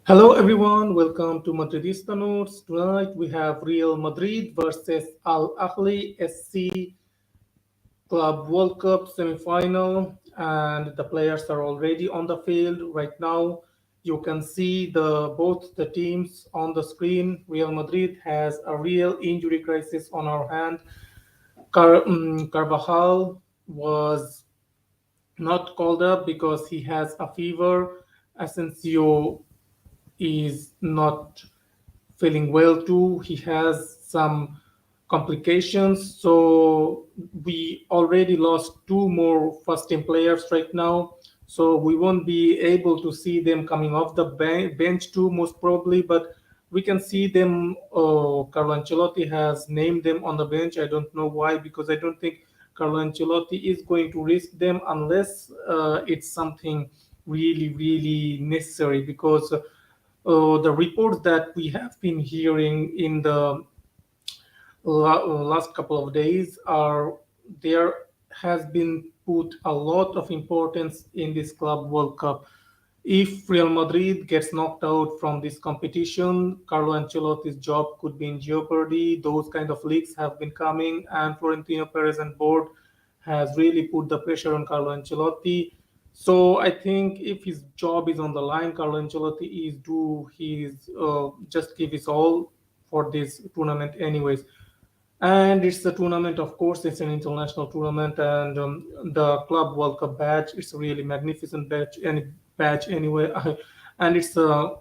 Hello everyone, welcome to Madridista Notes. Tonight we have Real Madrid versus Al Ahly SC Club World Cup semi-final, and the players are already on the field right now. You can see the both the teams on the screen. Real Madrid has a real injury crisis on our hand. Carvajal was not called up because he has a fever. Asensio is not feeling well too. He has some complications. So we already lost two more first team players right now. So we won't be able to see them coming off the bench too, most probably. But we can see them. Carlo Ancelotti has named them on the bench. I don't know why, because I don't think Carlo Ancelotti is going to risk them unless it's something really, really necessary. Because the reports that we have been hearing in the last couple of days are there has been put a lot of importance in this club World Cup. If Real Madrid gets knocked out from this competition, Carlo Ancelotti's job could be in jeopardy. Those kind of leaks have been coming, and Florentino Perez and board has really put the pressure on Carlo Ancelotti. So I think if his job is on the line, Carlo Ancelotti is do his just give his all for this tournament, anyways. And it's the tournament, of course, it's an international tournament, and the Club World Cup badge. It's a really magnificent badge, any badge anyway, and it's a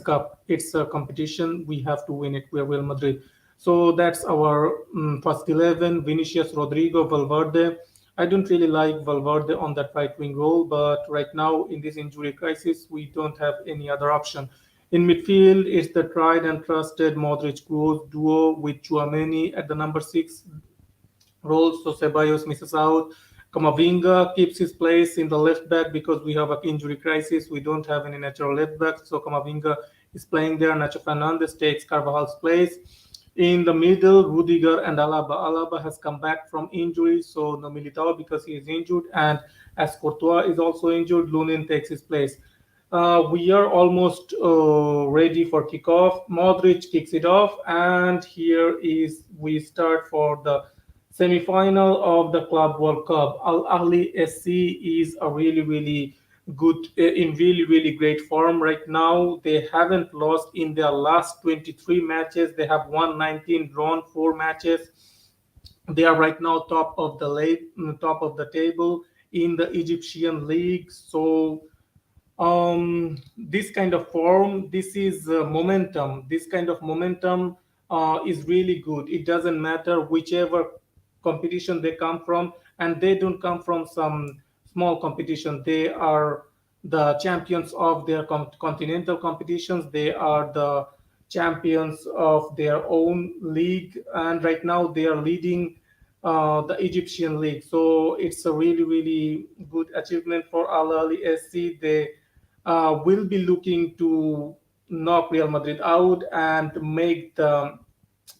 cup, it's a competition. We have to win it. We're Real Madrid, so that's our first 11: Vinicius, Rodrigo, Valverde. I don't really like Valverde on that right wing role, but right now in this injury crisis, we don't have any other option. In midfield, it's the tried and trusted Modric Kroos duo with Chouameni at the number six role. So Ceballos misses out. Kamavinga keeps his place in the left back because we have an injury crisis. We don't have any natural left back, so Kamavinga is playing there. Nacho Fernandez takes Carvajal's place. In the middle, Rudiger and Alaba. Alaba has come back from injury, so no Militao because he is injured, and as Courtois is also injured, Lunin takes his place. We are almost ready for kickoff. Modric kicks it off, and here is we start for the semi-final of the Club World Cup. Al Ahly SC is a really, really good, in really, really great form right now. They haven't lost in their last 23 matches. They have won 19, drawn 4 matches. They are right now top of the table in the Egyptian league. So this kind of form, this is momentum, this kind of momentum is really good. It doesn't matter whichever competition they come from, and they don't come from some small competition. They are the champions of their continental competitions. They are the champions of their own league, and right now they are leading the Egyptian league. So it's a really, really good achievement for Al Ahly SC. They will be looking to knock Real Madrid out and make the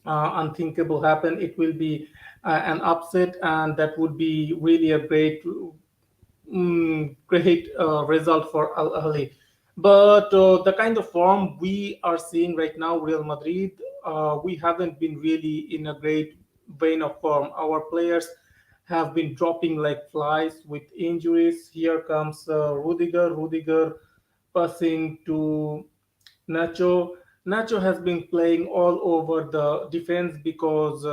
unthinkable happen. It will be an upset, and that would be really a great result for Al Ahly. But the kind of form we are seeing right now, Real Madrid, we haven't been really in a great vein of form. Our players have been dropping like flies with injuries. Here comes Rudiger. Rudiger passing to Nacho. Nacho has been playing all over the defense because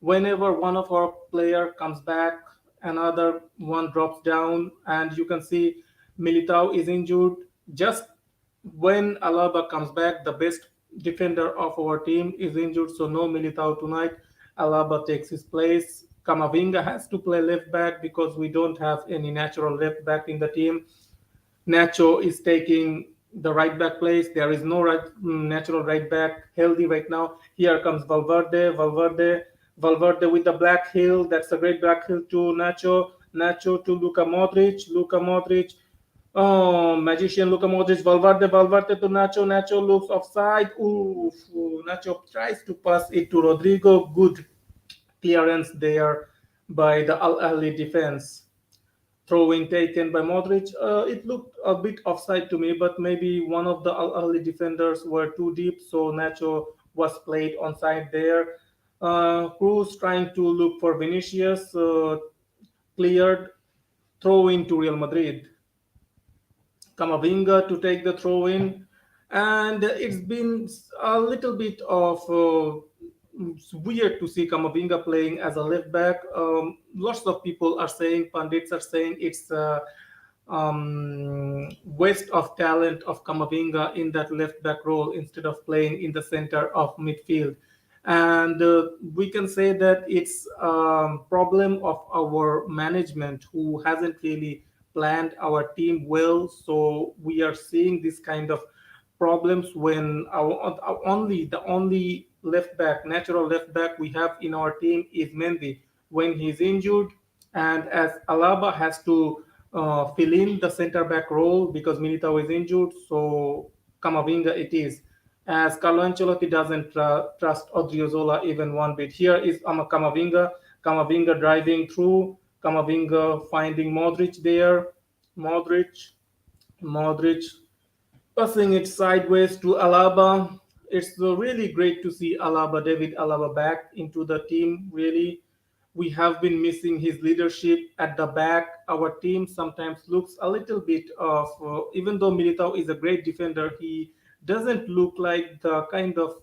whenever one of our player comes back, another one drops down, and you can see Militao is injured. Just when Alaba comes back, the best defender of our team is injured, so no Militao tonight. Alaba takes his place. Kamavinga has to play left back because we don't have any natural left back in the team. Nacho is taking the right back place. There is no natural right back healthy right now. Here comes Valverde. Valverde with the black heel. That's a great black heel to Nacho. Nacho to Luka Modric. Luka Modric. Oh, magician Luka Modric. Valverde to Nacho. Nacho looks offside. Ooh, Nacho tries to pass it to Rodrigo. Good clearance there by the Al Ahly defense. throw in taken by Modric. It looked a bit offside to me, but maybe one of the Al Ahly defenders were too deep, so Nacho was played onside there. Cruz trying to look for Vinicius, cleared, throw in to Real Madrid. Kamavinga to take the throw in, and it's been a little bit of it's weird to see Kamavinga playing as a left back. Lots of people are saying, pundits are saying it's waste of talent of Kamavinga in that left back role instead of playing in the center of midfield. And we can say that it's a problem of our management who hasn't really planned our team well. So we are seeing this kind of problems when the only left back, natural left back we have in our team is Mendy when he's injured, and as Alaba has to fill in the center back role because Militao is injured, so Camavinga it is. As Carlo Ancelotti doesn't trust Odriozola even one bit. Here is Camavinga, Camavinga driving through, Camavinga finding Modric there, Modric, Modric passing it sideways to Alaba. It's really great to see Alaba, David Alaba, back into the team. Really, we have been missing his leadership at the back. Our team sometimes looks a little bit of, even though Militao is a great defender, he doesn't look like the kind of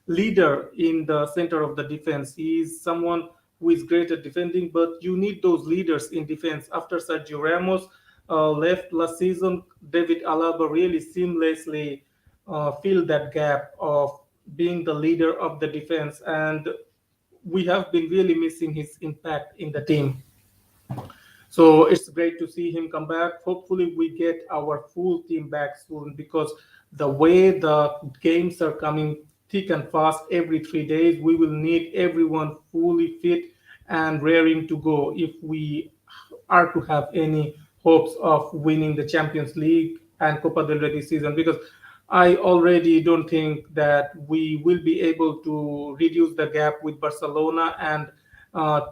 leader in the center of the defense. He is someone who is great at defending, but you need those leaders in defense. After Sergio Ramos left last season, David Alaba really seamlessly filled that gap of being the leader of the defense, and we have been really missing his impact in the team. So it's great to see him come back. Hopefully, we get our full team back soon because the way the games are coming thick and fast every 3 days, we will need everyone fully fit and raring to go if we are to have any hopes of winning the Champions League and Copa del Rey this season. Because I already don't think that we will be able to reduce the gap with Barcelona and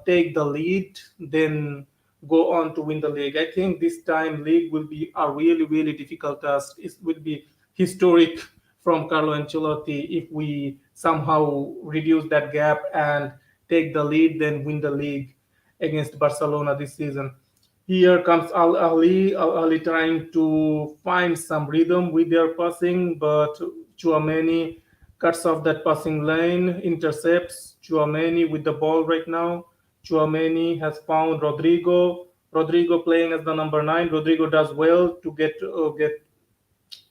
take the lead, then go on to win the league. I think this time league will be a really, really difficult task. It will be historic from Carlo Ancelotti if we somehow reduce that gap and take the lead, then win the league against Barcelona this season. Here comes Al Ahly. Al Ahly trying to find some rhythm with their passing, but Chouameni cuts off that passing lane, intercepts Chouameni with the ball right now. Chouameni has found Rodrigo. Rodrigo playing as the number nine. Rodrigo does well to get.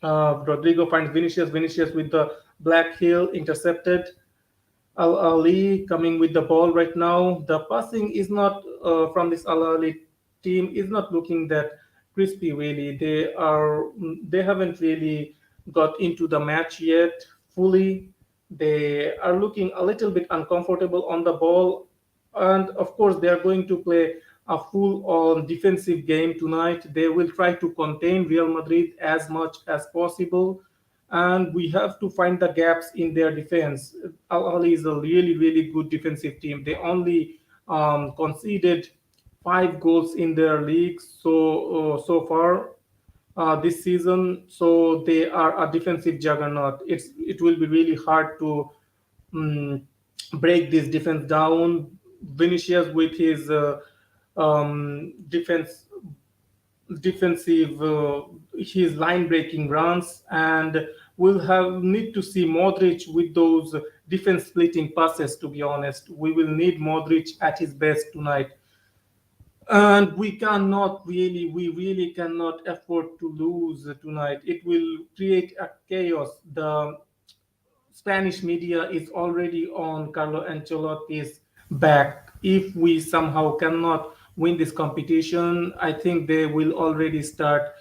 Rodrigo finds Vinicius. Vinicius with the black heel intercepted. Al Ali coming with the ball right now. The passing is not from this Al Ali team is not looking that crispy really. They haven't really got into the match yet fully. They are looking a little bit uncomfortable on the ball, and of course they are going to play a full on defensive game tonight. They will try to contain Real Madrid as much as possible, and we have to find the gaps in their defense. Al Ahly is a really, really good defensive team. They only conceded 5 goals in their league so far this season. So they are a defensive juggernaut. It will be really hard to um, break this defense down. Vinicius with his defensive his line breaking runs, and we'll have need to see Modric with those defense splitting passes. To be honest, we will need Modric at his best tonight, and we really cannot afford to lose tonight. It will create a chaos. The Spanish media is already on Carlo Ancelotti's back. If we somehow cannot win this competition, I think they will already start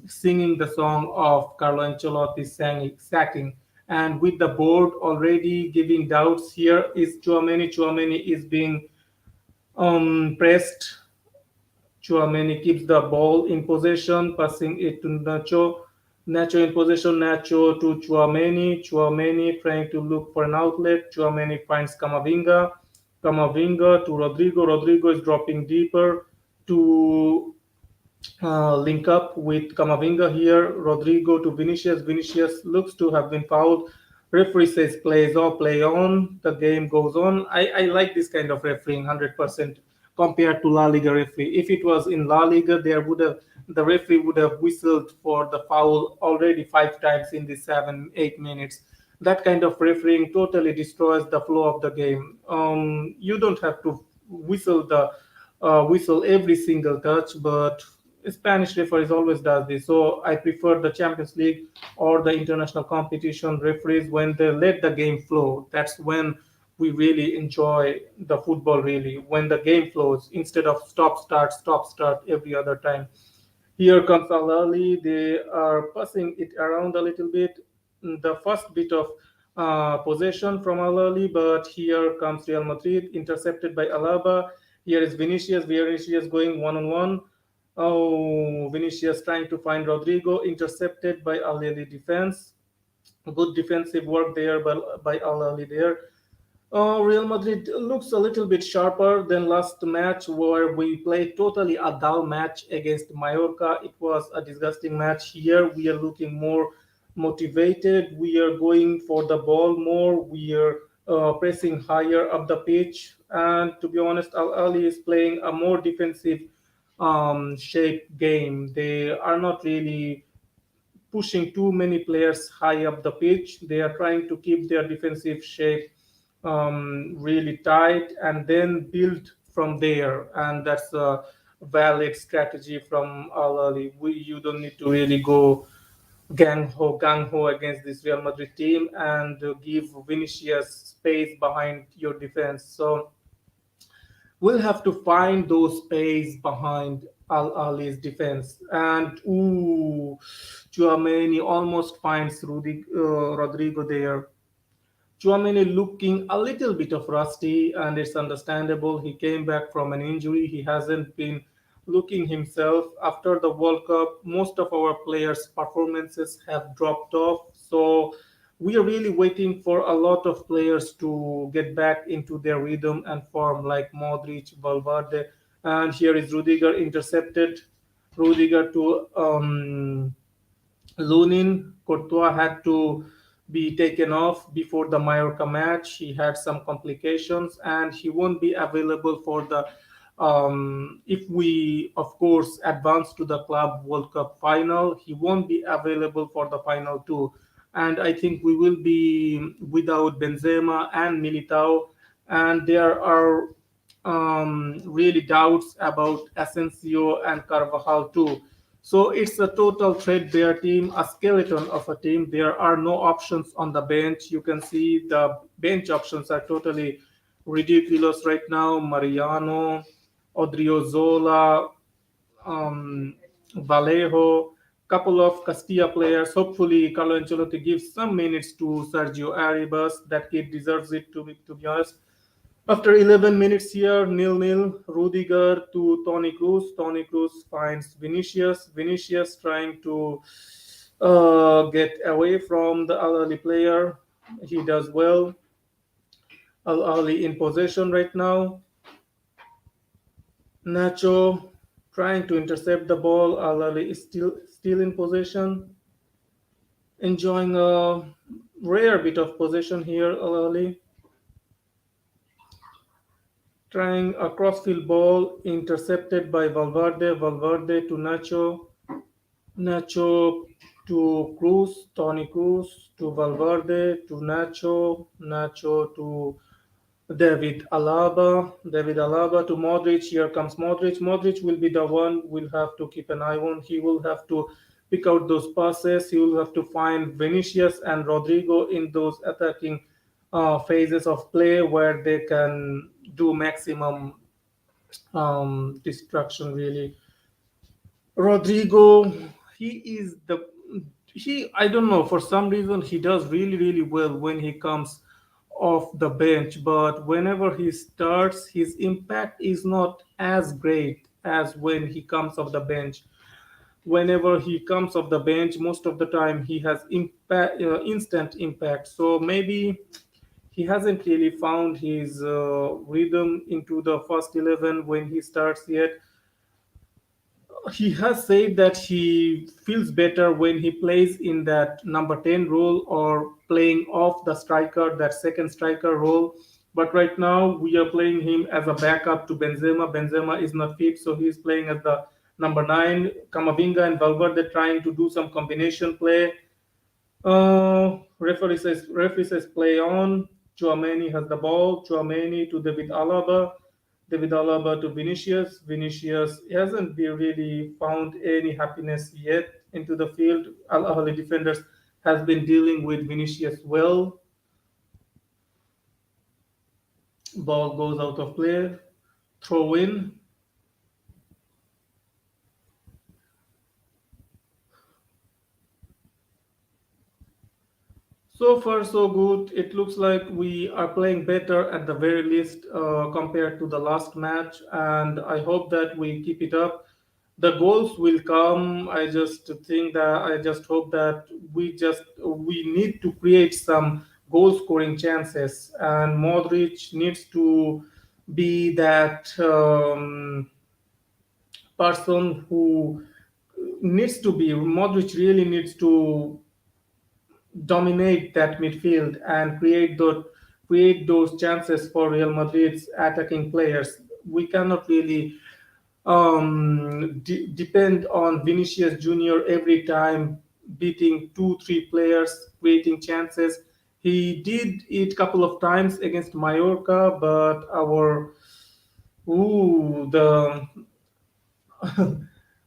singing the song of Carlo Ancelotti's sacking. And with the board already giving doubts, here is Chouameni. Chouameni is being pressed. Chouameni keeps the ball in possession, passing it to Nacho. Nacho in possession, Nacho to Chouameni. Chouameni trying to look for an outlet. Chouameni finds Camavinga. Camavinga to Rodrigo. Rodrigo is dropping deeper. to link up with Camavinga here. Rodrigo to Vinicius. Vinicius looks to have been fouled. Referee says plays on, play on. The game goes on. I like this kind of refereeing 100% compared to La Liga referee. If it was in La Liga, there would have the referee would have whistled for the foul already 5 times in the 7 8 minutes. That kind of refereeing totally destroys the flow of the game. You don't have to whistle every single touch, but Spanish referees always does this. So I prefer the Champions League or the international competition referees when they let the game flow. That's when we really enjoy the football. Really, when the game flows instead of stop start every other time. Here comes Al Ahly. They are passing it around a little bit. The first bit of possession from Al Ahly, but here comes Real Madrid, intercepted by Alaba. Here is Vinicius. Vinicius going one on one. Oh, Vinicius trying to find Rodrigo, intercepted by Al Ahly defense. Good defensive work there by Al Ahly there. Real Madrid looks a little bit sharper than last match, where we played totally a dull match against Mallorca. It was a disgusting match. Here we are looking more motivated. We are going for the ball more. We are pressing higher up the pitch. And to be honest, Al Ali is playing a more defensive shape game. They are not really pushing too many players high up the pitch. They are trying to keep their defensive shape really tight and then build from there. And that's a valid strategy from Al Ahly. You don't need to really go gang ho against this Real Madrid team and give Vinicius space behind your defense. So we'll have to find those space behind Al Ali's defense. And ooh, Chouameni almost finds Rodrigo there. Chouameni looking a little bit of rusty, and it's understandable. He came back from an injury. He hasn't been looking himself after the World Cup. Most of our players' performances have dropped off, so we are really waiting for a lot of players to get back into their rhythm and form, like Modric, Valverde, and here is Rudiger intercepted. Rudiger to Lunin. Courtois had to be taken off before the Mallorca match. He had some complications and he won't be available for the if we of course advance to the Club World Cup final. He won't be available for the final too. And I think we will be without Benzema and Militao. And there are really doubts about Asensio and Carvajal too. So it's a total threadbare team, a skeleton of a team. There are no options on the bench. You can see the bench options are totally ridiculous right now. Mariano, Odriozola, Vallejo, couple of Castilla players. Hopefully, Carlo Ancelotti gives some minutes to Sergio Arribas. That kid deserves it, to be honest. After 11 minutes here, nil-nil. Rudiger to Tony Cruz. Tony Cruz finds Vinicius. Vinicius trying to get away from the Al Ahly player. He does well. Al Ahly in possession right now. Nacho trying to intercept the ball. Al Ahly is still in possession. Enjoying a rare bit of possession here, Al Ahly. Trying a crossfield ball intercepted by Valverde. Valverde to Nacho. Nacho to Cruz. Tony Cruz to Valverde to Nacho. Nacho to David Alaba. David Alaba to Modric. Here comes Modric. Modric will be the one we'll have to keep an eye on. He will have to pick out those passes. He will have to find Vinicius and Rodrigo in those attacking phases of play where they can do maximum destruction. Really, Rodrigo, he is the he. I don't know, for some reason he does really well when he comes off the bench, but whenever he starts, his impact is not as great as when he comes off the bench. Whenever he comes off the bench, most of the time he has instant impact. So maybe he hasn't really found his rhythm into the first 11 when he starts yet. He has said that he feels better when he plays in that number 10 role or playing off the striker, that second striker role. But right now we are playing him as a backup to Benzema. Benzema is not fit, so he's playing as the number 9. Kamavinga and Valverde trying to do some combination play. Referee says play on. Chouameni has the ball. Chouameni to David Alaba. David Alaba to Vinicius. Vinicius hasn't really found any happiness yet into the field. Al Ahly defenders has been dealing with Vinicius well. Ball goes out of play. Throw in. So far, so good. It looks like we are playing better at the very least compared to the last match, and I hope that we keep it up. The goals will come. I just hope that we need to create some goal scoring chances, and Modric needs to be that person who needs to be. Modric really needs to dominate that midfield and create those chances for Real Madrid's attacking players. We cannot really depend on Vinicius Junior every time beating 2 3 players, creating chances. He did it a couple of times against Mallorca, but our ooh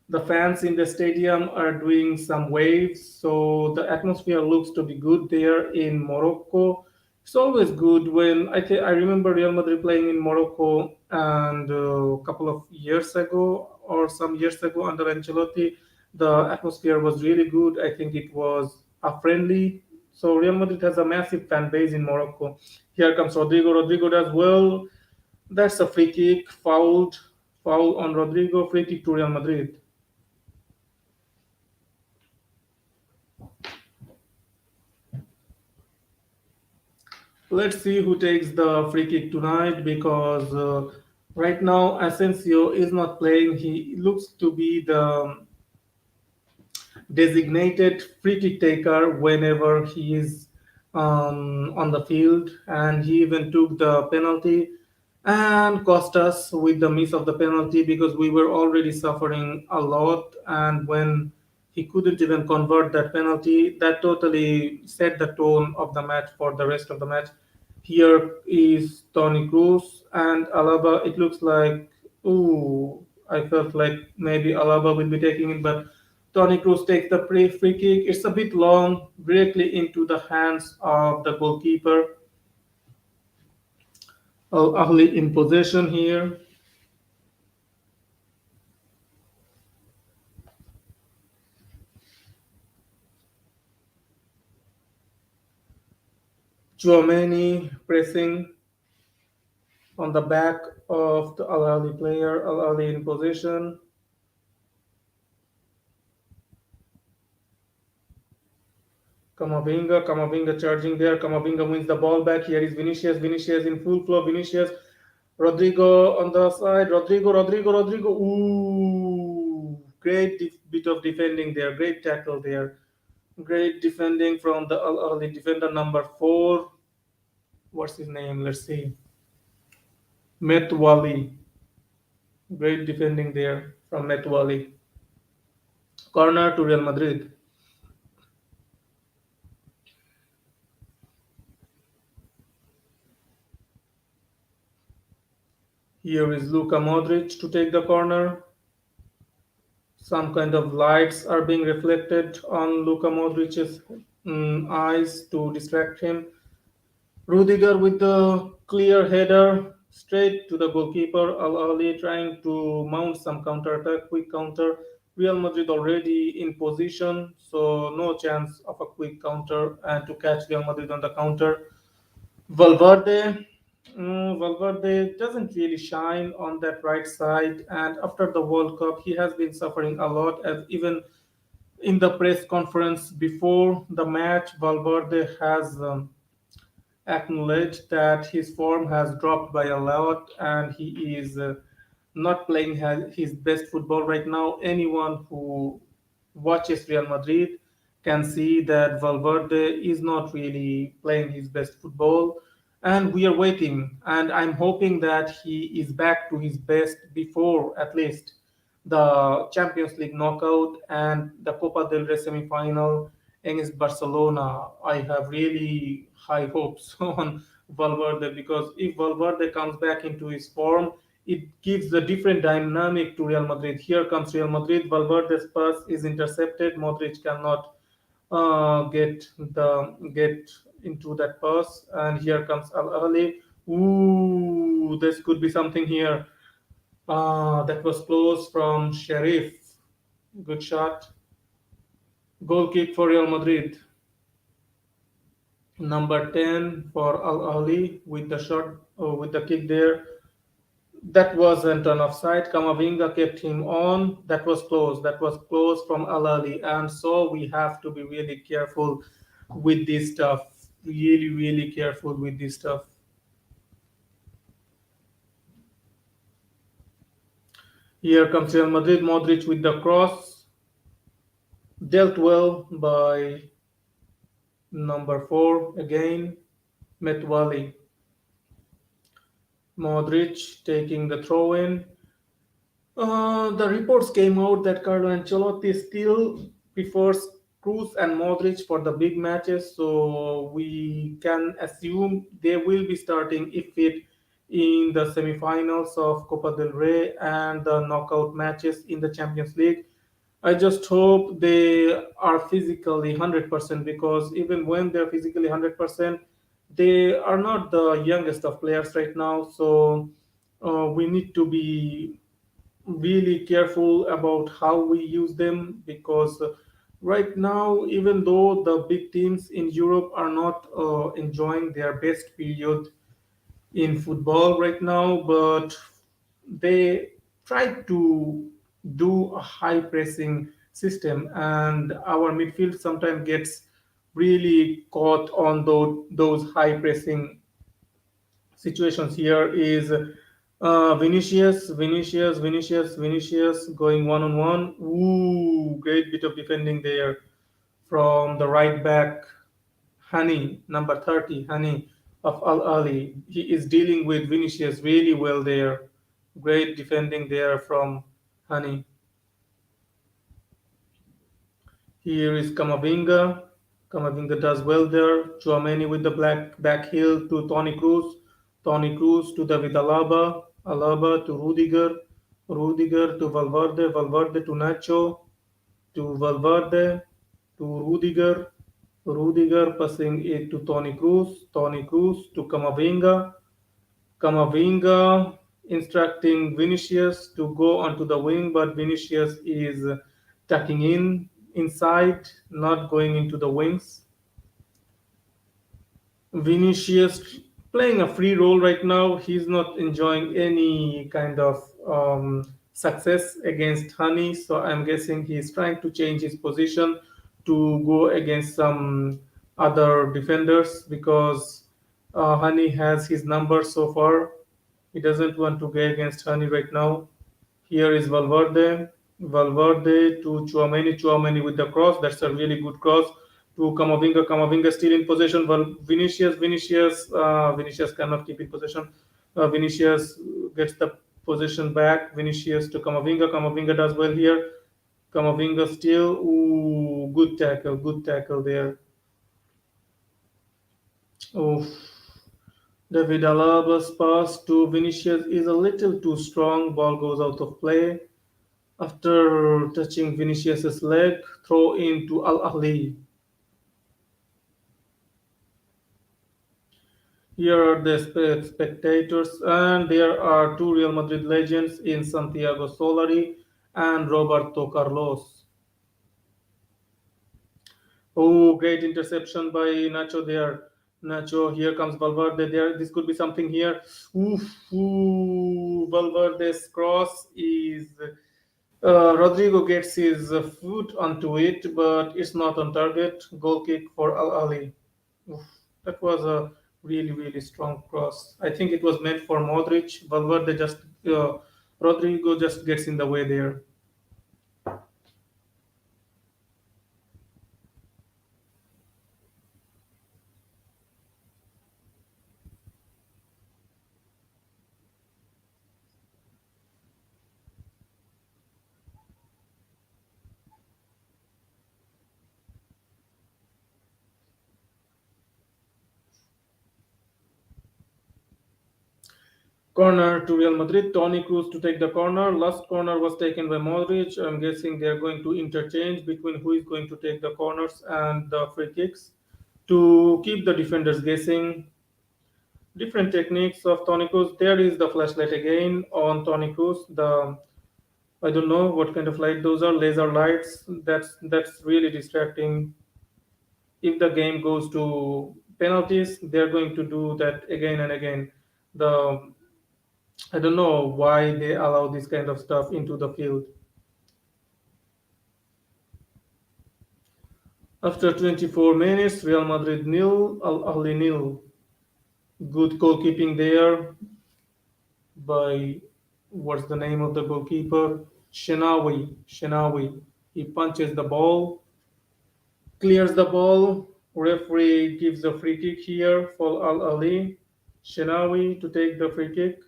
the fans in the stadium are doing some waves, so the atmosphere looks to be good there in Morocco. It's always good when I remember Real Madrid playing in Morocco and a couple of years ago or some years ago under Ancelotti, the atmosphere was really good. I think it was a friendly. So Real Madrid has a massive fan base in Morocco. Here comes Rodrigo. Rodrigo does well. That's a free kick, foul on Rodrigo, free kick to Real Madrid. Let's see who takes the free kick tonight because right now Asensio is not playing. He looks to be the designated free kick taker whenever he is on the field, and he even took the penalty and cost us with the miss of the penalty because we were already suffering a lot. And when he couldn't even convert that penalty, that totally set the tone of the match for the rest of the match. Here is Tony Cruz and Alaba. It looks like, ooh, I felt like maybe Alaba will be taking it, but Tony Cruz takes the free kick. It's a bit long, directly into the hands of the goalkeeper. Al Ahly in possession here. Chouameni pressing on the back of the Al Ahly player. Al Ahly in possession. Kamavinga charging there. Kamavinga wins the ball back. Here is Vinicius. Vinicius in full flow. Vinicius. Rodrigo on the side. Rodrigo. Ooh, great bit of defending there. Great tackle there. Great defending from the Al Ahly defender number 4. What's his name? Let's see. Metwali. Great defending there from Metwali. Corner to Real Madrid. Here is Luka Modric to take the corner. Some kind of lights are being reflected on Luka Modric's eyes to distract him. Rudiger with the clear header straight to the goalkeeper. Al Ahly trying to mount some counter attack, quick counter. Real Madrid already in position, so no chance of a quick counter and to catch Real Madrid on the counter. Valverde, Valverde doesn't really shine on that right side, and after the World Cup, he has been suffering a lot. As even in the press conference before the match, Valverde has acknowledged that his form has dropped by a lot, and he is not playing his best football right now. Anyone who watches Real Madrid can see that Valverde is not really playing his best football, and we are waiting. And I'm hoping that he is back to his best before at least the Champions League knockout and the Copa del Rey semi-final against Barcelona. I have really high hopes on Valverde because if Valverde comes back into his form, it gives a different dynamic to Real Madrid. Here comes Real Madrid. Valverde's pass is intercepted. Modric cannot get into that pass, and here comes Al Ahly. Ooh, this could be something here. That was close from Sheriff. Good shot. Goal kick for Real Madrid. Number 10 for Al Ahly with the shot, with the kick there. That wasn't an offside. Kamavinga kept him on. That was close. That was close from Al Ahly. And so we have to be really careful with this stuff. Really, really careful with this stuff. Here comes Real Madrid. Modric with the cross. Dealt well by number 4 again. Metwali. Modric taking the throw in. The reports came out that Carlo Ancelotti still prefers Cruz and Modric for the big matches, so we can assume they will be starting if fit in the semi-finals of Copa del Rey and the knockout matches in the Champions League. I just hope they are physically 100% because even when they're physically 100%, they are not the youngest of players right now. So we need to be really careful about how we use them because right now, even though the big teams in Europe are not enjoying their best period in football right now, but they try to do a high pressing system, and our midfield sometimes gets really caught on those high pressing situations. Here is Vinicius going one on one. Ooh, great bit of defending there from the right back, Hani, number 30, Hani of Al Ali. He is dealing with Vinicius really well there. Great defending there from Hani. Here is Kamavinga. Kamavinga does well there. Chouameni with the black back heel to Tony Cruz. Tony Cruz to David Alaba. Alaba to Rudiger. Rudiger to Valverde. Valverde to Nacho. To Valverde. To Rudiger. Rudiger passing it to Tony Cruz. Tony Cruz to Kamavinga. Camavinga instructing Vinicius to go onto the wing, but Vinicius is tucking in inside, not going into the wings. Vinicius playing a free role right now. He's not enjoying any kind of success against Honey, so I'm guessing he's trying to change his position to go against some other defenders because Honey has his number so far. He doesn't want to go against Honey right now. Here is Valverde. Valverde to Chouameni. Chouameni with the cross. That's a really good cross to Camavinga. Camavinga still in possession. Vinicius cannot keep in possession. Vinicius gets the possession back. Vinicius to Camavinga. Camavinga does well here. Camavinga still. Ooh, good tackle. Good tackle there. Oh, David Alaba's pass to Vinicius is a little too strong. Ball goes out of play. After touching Vinicius's leg, throw into Al Ahly. Here are the spectators, and there are two Real Madrid legends in Santiago Solari and Roberto Carlos. Oh, great interception by Nacho there. Nacho, here comes Valverde there. This could be something here. Oof, ooh, Valverde's cross is. Rodrigo gets his foot onto it, but it's not on target. Goal kick for Al Ali. Oof, that was a really, really strong cross. I think it was meant for Modric. Valverde just Rodrigo just gets in the way there. Corner to Real Madrid. Tony Cruz to take the corner. Last corner was taken by Modric. I'm guessing they're going to interchange between who is going to take the corners and the free kicks to keep the defenders guessing. Different techniques of Tony Cruz. There is the flashlight again on Tony Cruz. The I don't know what kind of light those are. Laser lights. That's really distracting. If the game goes to penalties, they're going to do that again and again. The I don't know why they allow this kind of stuff into the field. After 24 minutes, Real Madrid nil, Al Ahly nil. Good goalkeeping there by what's the name of the goalkeeper? Shenawi. Shenawi. He punches the ball, clears the ball. Referee gives a free kick here for Al Ahly. Shenawi to take the free kick.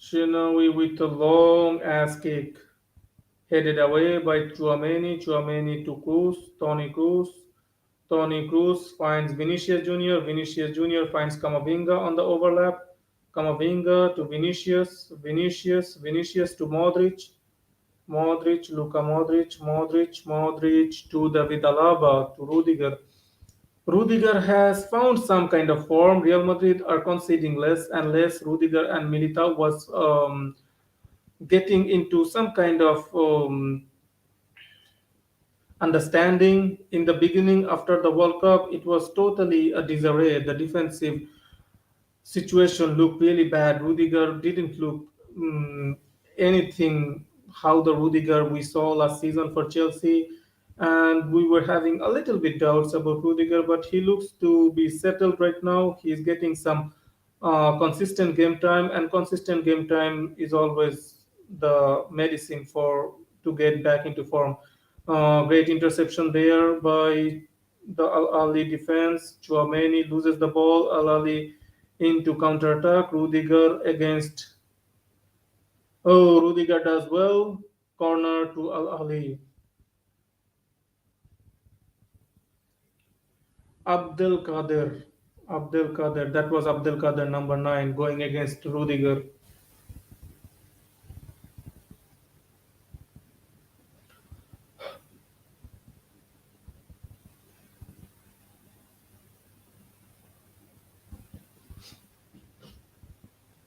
Shenawi with a long ass kick. Headed away by Chouameni. Chouameni to Cruz. Tony Cruz. Tony Cruz finds Vinicius Junior. Vinicius Junior finds Camavinga on the overlap. Camavinga to Vinicius. Vinicius to Modric. Modric, Luka Modric. Modric to David Alaba, to Rudiger. Rudiger has found some kind of form. Real Madrid are conceding less and less. Rudiger and Militao was getting into some kind of understanding in the beginning after the World Cup. It was totally a disarray. The defensive situation looked really bad. Rudiger didn't look anything how the Rudiger we saw last season for Chelsea, and we were having a little bit doubts about Rudiger, but he looks to be settled right now. He's getting some consistent game time, and consistent game time is always the medicine for to get back into form. Great interception there by the Al Ali defense. Chouameni loses the ball. Al Ali into counter attack. Rudiger against. Oh, Rudiger does well. Corner to Al Ali. Abdel Kader. Abdel Kader. That was Abdel Kader number 9 going against Rudiger.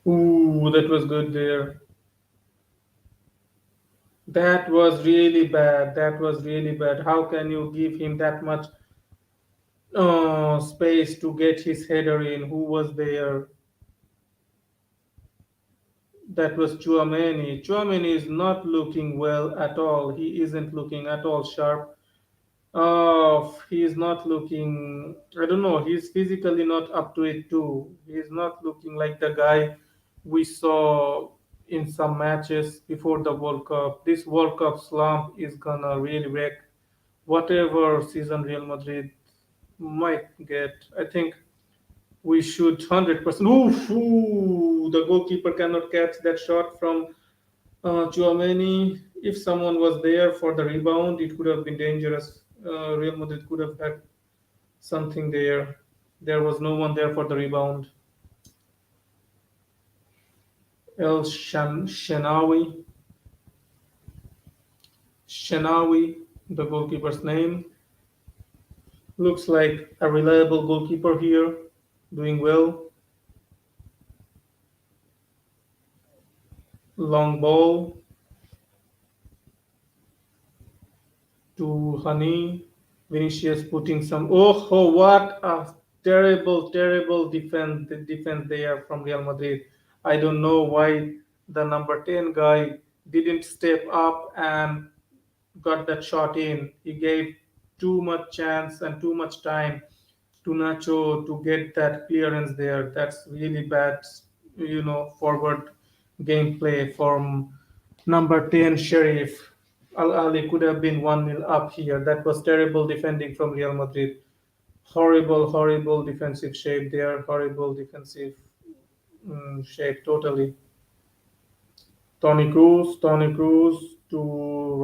Ooh, that was good there. That was really bad. That was really bad. How can you give him that much space to get his header in? Who was there? That was Chouameni. Chouameni is not looking well at all. He isn't looking at all sharp. He is not looking. I don't know. He's physically not up to it too. He's not looking like the guy we saw in some matches before the World Cup. This World Cup slump is gonna really wreck whatever season Real Madrid might get. I think we should 100%. Oof, ooh, the goalkeeper cannot catch that shot from Chouameni. If someone was there for the rebound, it could have been dangerous. Real Madrid could have had something there. There was no one there for the rebound. Shenawi, Shenawi, the goalkeeper's name, looks like a reliable goalkeeper here, doing well. Long ball to Hani. Vinicius putting some. Oh, oh, what a terrible, terrible defense there from Real Madrid. I don't know why the number 10 guy didn't step up and got that shot in. He gave too much chance and too much time to Nacho to get that clearance there. That's really bad, forward gameplay from number 10 Sheriff. Al Ali could have been 1-0 up here. That was terrible defending from Real Madrid. Horrible, horrible defensive shape there. Horrible defensive shape totally. Tony Cruz to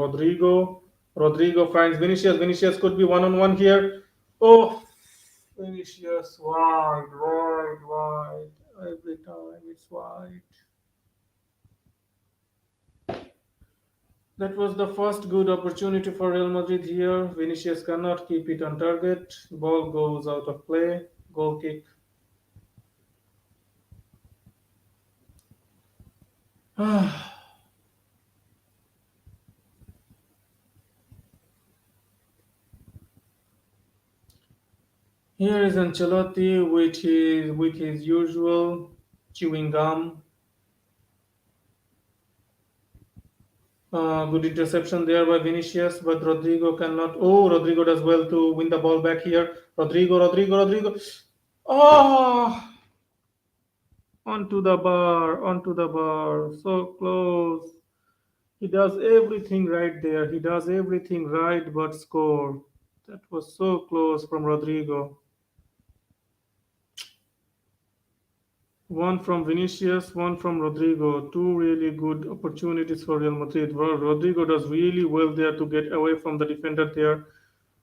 Rodrigo. Rodrigo finds Vinicius. Vinicius could be one on one here. Oh, Vinicius wide, wide, wide. Every time it's wide. That was the first good opportunity for Real Madrid here. Vinicius cannot keep it on target. Ball goes out of play. Goal kick. Here is Ancelotti with his usual chewing gum. Good interception there by Vinicius, but Rodrigo cannot. Oh, Rodrigo does well to win the ball back here. Rodrigo. Oh, onto the bar. So close. He does everything right there. He does everything right but score. That was so close from Rodrigo. One from Vinicius, one from Rodrigo. Two really good opportunities for Real Madrid. Well, Rodrigo does really well there to get away from the defender there.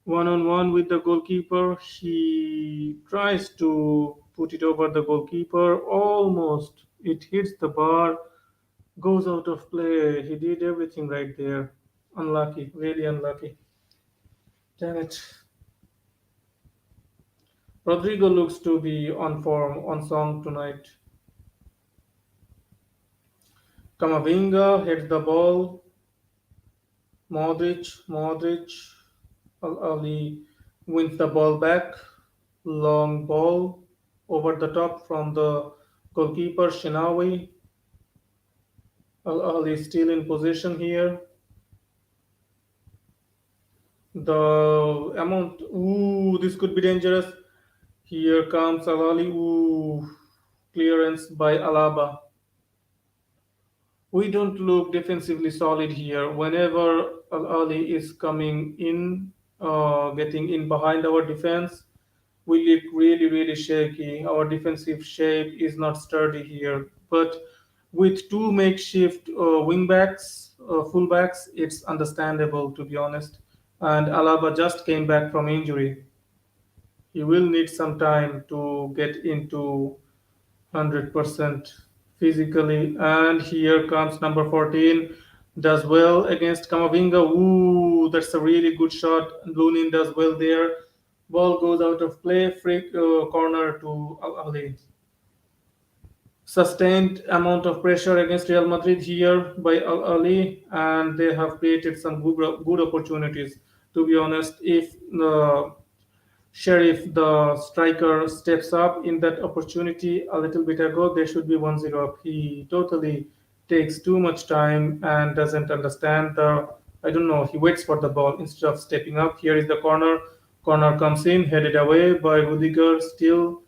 One on one with the goalkeeper. He tries to put it over the goalkeeper. Almost. It hits the bar, goes out of play. He did everything right there. Unlucky, really unlucky. Damn it. Rodrigo looks to be on form, on song tonight. Camavinga hits the ball. Modric. Ali wins the ball back. Long ball over the top from the goalkeeper Shinawi. Al Ali still in position here. The amount. Ooh, this could be dangerous. Here comes Al Ali. Ooh, clearance by Alaba. We don't look defensively solid here. Whenever Al Ali is coming in, getting in behind our defense, we look really, really shaky. Our defensive shape is not sturdy here. But with two makeshift wingbacks, fullbacks, it's understandable to be honest. And Alaba just came back from injury. He will need some time to get into 100% physically. And here comes number 14. Does well against Kamavinga. Ooh, that's a really good shot. Lunin does well there. Ball goes out of play. Free corner to Al Ali. Sustained amount of pressure against Real Madrid here by Al Ali, and they have created some good opportunities. To be honest, if Sheriff, the striker, steps up in that opportunity a little bit ago, they should be 1-0 up. He totally takes too much time and doesn't understand the. I don't know. He waits for the ball instead of stepping up. Here is the corner. Corner comes in, headed away by Rudiger. Still,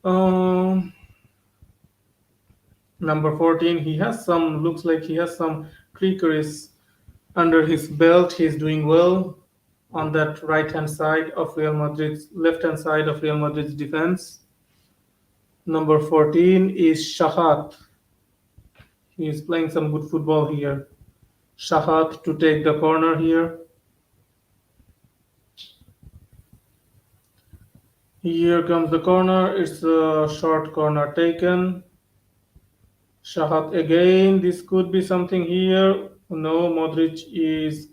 um, number 14. He has some. Looks like he has some trickeries under his belt. He's doing well on that right hand side of Real Madrid's left hand side of Real Madrid's defense. Number 14 is Shahat. He is playing some good football here. Shahat to take the corner here. Here comes the corner. It's a short corner taken. Shahat again. This could be something here. No, Modric is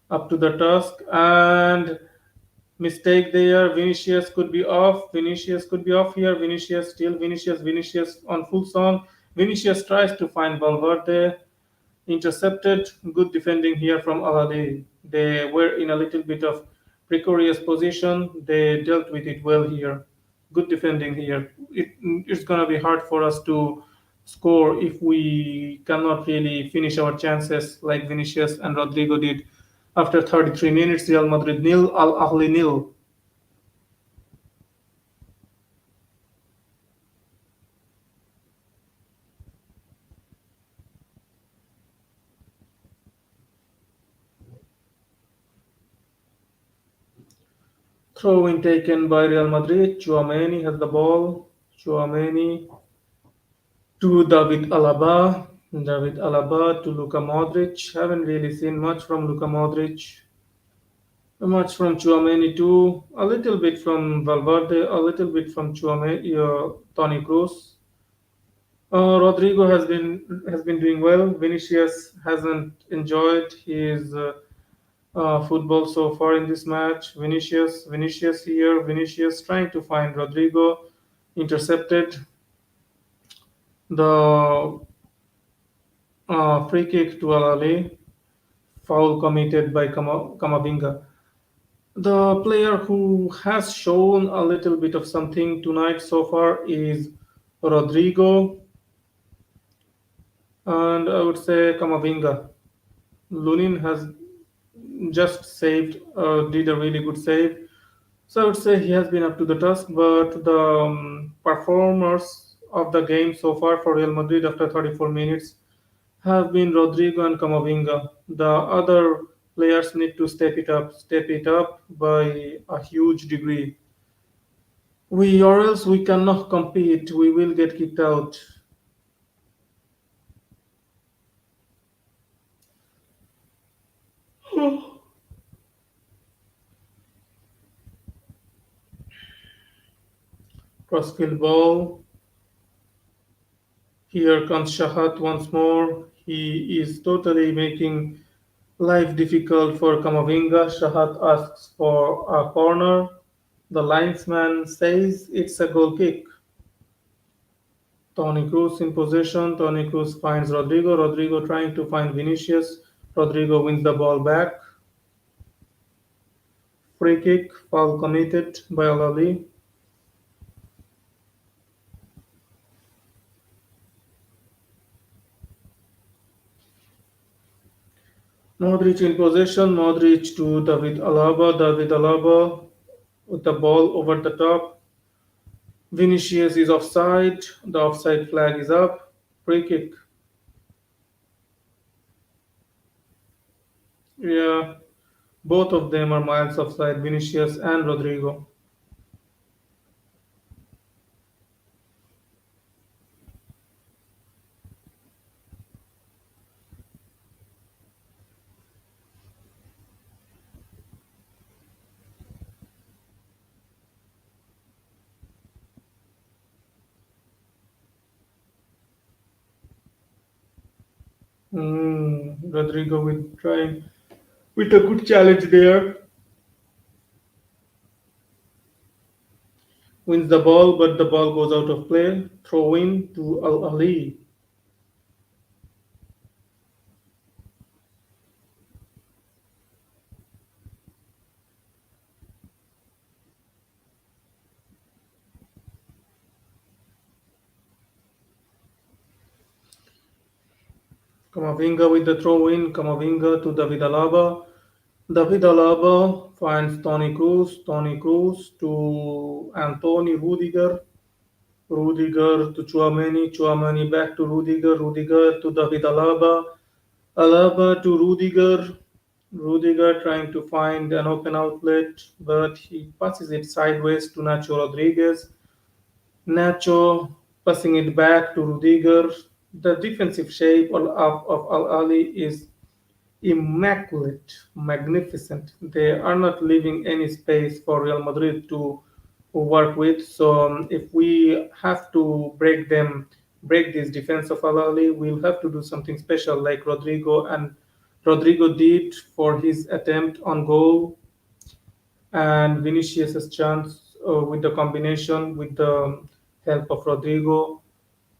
up to the task and mistake there. Vinicius could be off. Vinicius could be off here. Vinicius still Vinicius. Vinicius on full song. Vinicius tries to find Valverde. Intercepted. Good defending here from Ahly. They were in a little bit of precarious position. They dealt with it well here. Good defending here. It's gonna be hard for us to score if we cannot really finish our chances like Vinicius and Rodrigo did. After 33 minutes, Real Madrid nil, Al Ahly nil. Throw in taken by Real Madrid. Chouameni has the ball. Chouameni to David Alaba. David Alaba to Luka Modric. Haven't really seen much from Luka Modric. Much from Chouameni too. A little bit from Valverde. A little bit from Chouameni. Tony Cruz. Rodrigo has been doing well. Vinicius hasn't enjoyed his football so far in this match. Vinicius here. Vinicius trying to find Rodrigo. Intercepted the free kick to Ahly. Foul committed by Kamavinga. The player who has shown a little bit of something tonight so far is Rodrigo, and I would say Kamavinga. Lunin has just saved, did a really good save. So I would say he has been up to the task, but the performers of the game so far for Real Madrid after 34 minutes have been Rodrigo and Camavinga. The other players need to step it up by a huge degree. We or else we cannot compete. We will get kicked out. Crossfield ball. Here comes Shahat once more. He is totally making life difficult for Kamavinga. Shahat asks for a corner. The linesman says it's a goal kick. Tony Cruz in possession. Tony Cruz finds Rodrigo. Rodrigo trying to find Vinicius. Rodrigo wins the ball back. Free kick. Foul committed by Al. Modric in possession. Modric to David Alaba. David Alaba with the ball over the top. Vinicius is offside. The offside flag is up. Free kick. Yeah, both of them are miles offside, Vinicius and Rodrigo. Rodrigo with trying with a good challenge there. Wins the ball, but the ball goes out of play. Throw in to Al Ali. Kamavinga with the throw in. Kamavinga to David Alaba. David Alaba finds Tony Cruz. Tony Cruz to Anthony Rudiger. Rudiger to Chouameni. Chouameni back to Rudiger. Rudiger to David Alaba. Alaba to Rudiger. Rudiger trying to find an open outlet, but he passes it sideways to Nacho Rodriguez. Nacho passing it back to Rudiger. The defensive shape of Al Ali is immaculate, magnificent. They are not leaving any space for Real Madrid to work with. So if we have to break this defense of Al Ali, we'll have to do something special like Rodrigo did for his attempt on goal, and Vinicius' chance with the combination with the help of Rodrigo.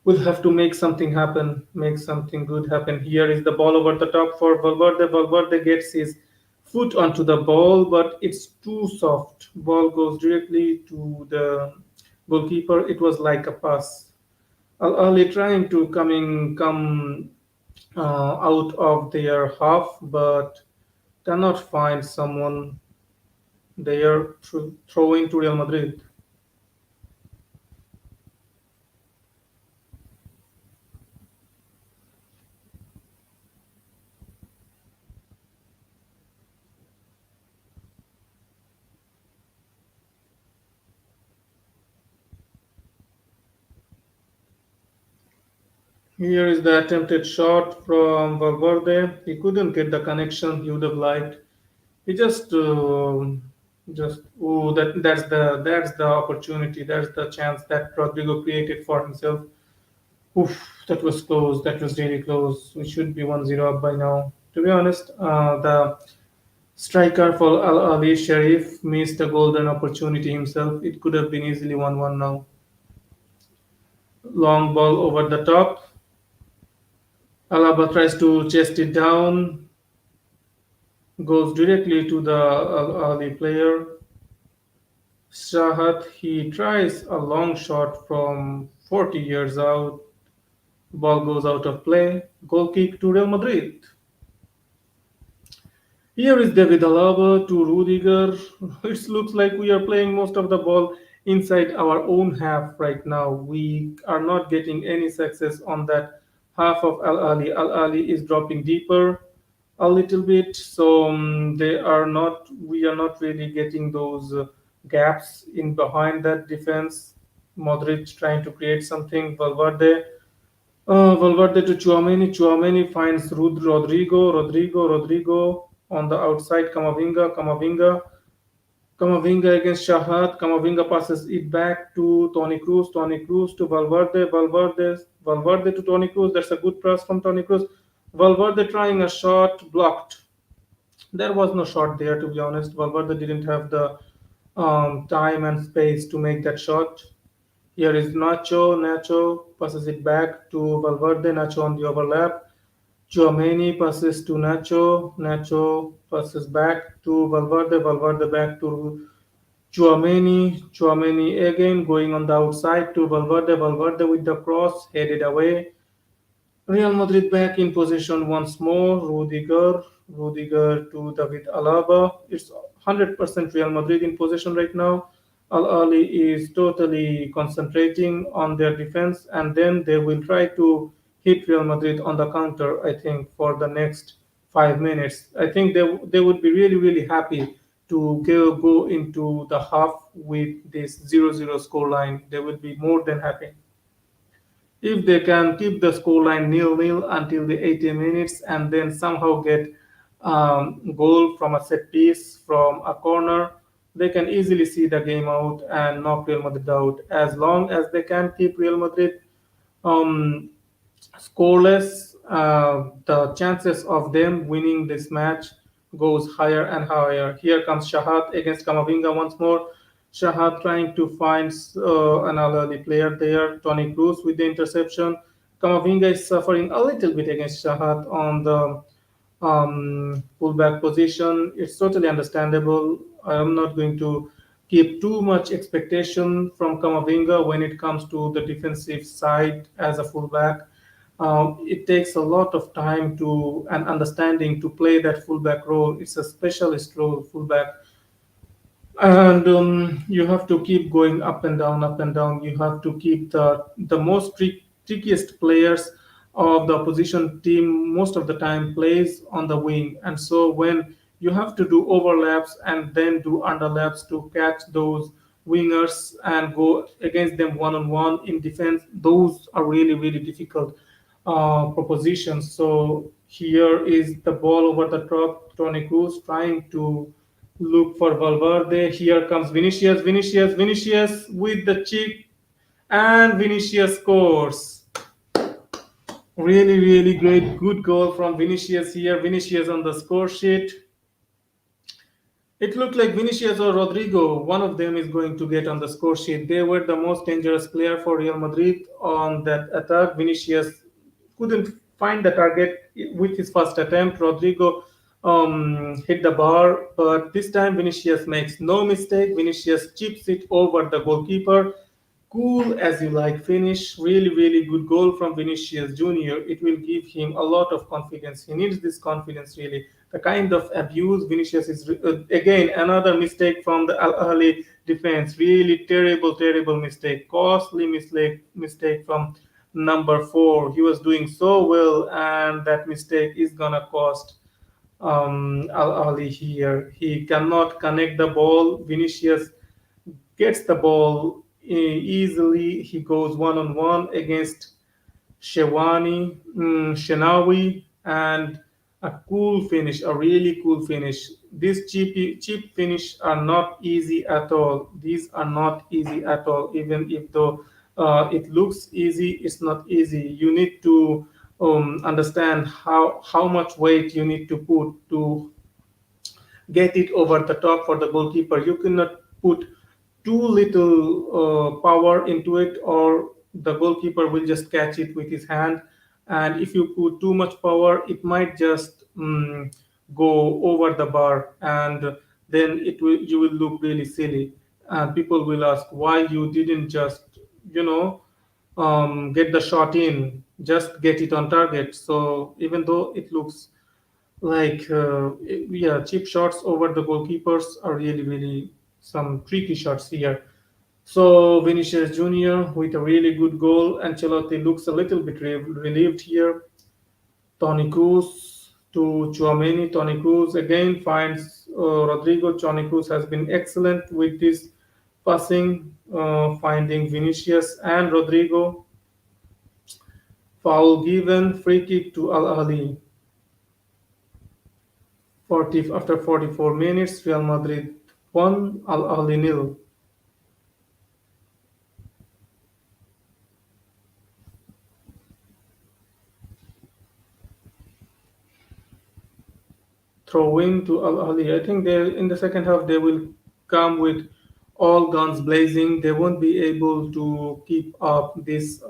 We'll have to make something happen, make something good happen. Here is the ball over the top for Valverde. Valverde gets his foot onto the ball, but it's too soft. Ball goes directly to the goalkeeper. It was like a pass. Al Ali trying to come out of their half, but cannot find someone there to throw into Real Madrid. Here is the attempted shot from Valverde. He couldn't get the connection he would have liked. He just oh that's the opportunity. That's the chance that Rodrigo created for himself. Oof, that was close. That was really close. We should be 1-0 up by now. To be honest, the striker for Al Ali Sharif missed a golden opportunity himself. It could have been easily 1-1 now. Long ball over the top. Alaba tries to chest it down, goes directly to the Al Ali player. Shahat, he tries a long shot from 40 years out. Ball goes out of play. Goal kick to Real Madrid. Here is David Alaba to Rudiger. It looks like we are playing most of the ball inside our own half right now. We are not getting any success on that half of Al Ali. Al Ali is dropping deeper a little bit, so they are not. We are not really getting those gaps in behind that defense. Modric trying to create something. Valverde to Chouameni. Chouameni finds Rodrigo. Rodrigo on the outside. Camavinga against Shahat. Camavinga passes it back to Tony Cruz. Tony Cruz to Valverde. Valverde to Tony Cruz. That's a good pass from Tony Cruz. Valverde trying a shot blocked. There was no shot there, to be honest. Valverde didn't have the time and space to make that shot. Here is Nacho. Nacho passes it back to Valverde. Nacho on the overlap. Chouameni passes to Nacho. Nacho passes back to Valverde. Valverde back to Chouameni. Chouameni again going on the outside to Valverde. Valverde with the cross headed away. Real Madrid back in possession once more. Rudiger to David Alaba. It's 100% Real Madrid in possession right now. Al Ali is totally concentrating on their defense, and then they will try to hit Real Madrid on the counter. I think for the next 5 minutes, I think they would be really happy to go into the half with this 0-0 scoreline. They would be more than happy if they can keep the scoreline nil-nil until the 80 minutes and then somehow get goal from a set piece from a corner, they can easily see the game out and knock Real Madrid out. As long as they can keep Real Madrid um, scoreless, the chances of them winning this match goes higher and higher. Here comes Shahat against Kamavinga once more. Shahat trying to find another player there. Tony Cruz with the interception. Kamavinga is suffering a little bit against Shahat on the fullback position. It's totally understandable. I am not going to keep too much expectation from Kamavinga when it comes to the defensive side as a fullback. It takes a lot of time to and understanding to play that fullback role. It's a specialist role, fullback, and you have to keep going up and down, up and down. You have to keep the most trickiest players of the opposition team most of the time plays on the wing, and so when you have to do overlaps and then do underlaps to catch those wingers and go against them one on one in defense, those are really difficult propositions. So here is the ball over the top. Tony Cruz trying to look for Valverde. Here comes Vinicius with the cheek, and Vinicius scores. Really great, good goal from Vinicius here. Vinicius on the score sheet. It looked like Vinicius or Rodrigo, one of them is going to get on the score sheet. They were the most dangerous player for Real Madrid on that attack. Vinicius couldn't find the target with his first attempt. Rodrigo hit the bar, but this time Vinicius makes no mistake. Vinicius chips it over the goalkeeper. Cool as you like finish. Really good goal from Vinicius Junior. It will give him a lot of confidence. He needs this confidence really. The kind of abuse Vinicius is again another mistake from the Al Ahly defense. Really terrible mistake. Costly mistake from number 4. He was doing so well, and that mistake is gonna cost Al Ali here. He cannot connect the ball. Vinicius gets the ball easily. He goes one on one against Shenawi, and a cool finish, a really cool finish. These cheap finish are not easy at all. These are not easy at all. Even if though it looks easy, it's not easy. You need to understand how much weight you need to put to get it over the top for the goalkeeper. You cannot put too little power into it, or the goalkeeper will just catch it with his hand. And if you put too much power, it might just go over the bar, and then you will look really silly. And people will ask why you didn't just, you know, get the shot in, just get it on target. So even though it looks like yeah, cheap shots over the goalkeepers are really some tricky shots here. So Vinicius Junior with a really good goal. Ancelotti looks a little bit relieved here. Tony Cruz to Chouameni. Tony Cruz again finds Rodrigo. Tony Cruz has been excellent with this passing, finding Vinicius and Rodrigo. Foul given, free kick to Al Ahly. 40 after 44 minutes, Real Madrid 1, Al Ahly nil. Throw in to Al Ahly. I think they in the second half they will come with all guns blazing. They won't be able to keep up this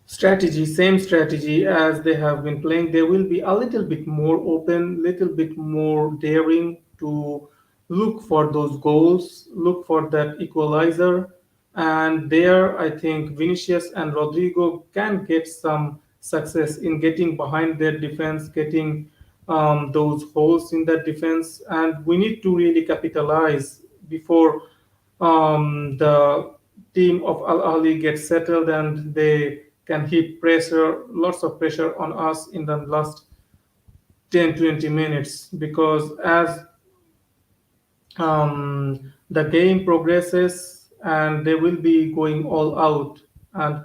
strategy, same strategy as they have been playing. They will be a little bit more open, little bit more daring to look for those goals, look for that equalizer. And there, I think Vinicius and Rodrigo can get some success in getting behind their defense, getting those holes in that defense. And we need to really capitalize before the team of Al Ahly gets settled and they can heap pressure, lots of pressure on us in the last 10-20 minutes, because as the game progresses and they will be going all out, and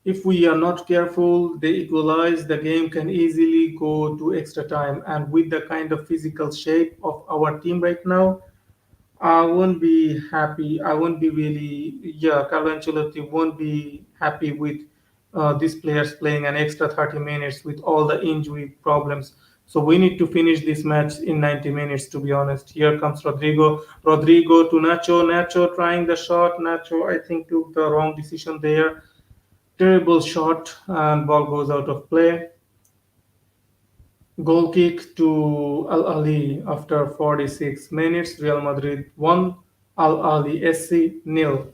if we are not careful, they equalize, the game can easily go to extra time. And with the kind of physical shape of our team right now, I won't be happy. I won't be really, yeah, Carlo Ancelotti won't be happy with these players playing an extra 30 minutes with all the injury problems. So we need to finish this match in 90 minutes, to be honest. Here comes Rodrigo. Rodrigo to Nacho. Nacho trying the shot. Nacho, I think, took the wrong decision there. Terrible shot, and ball goes out of play. Goal kick to Al Ahly after 46 minutes. Real Madrid 1, Al Ahly SC nil.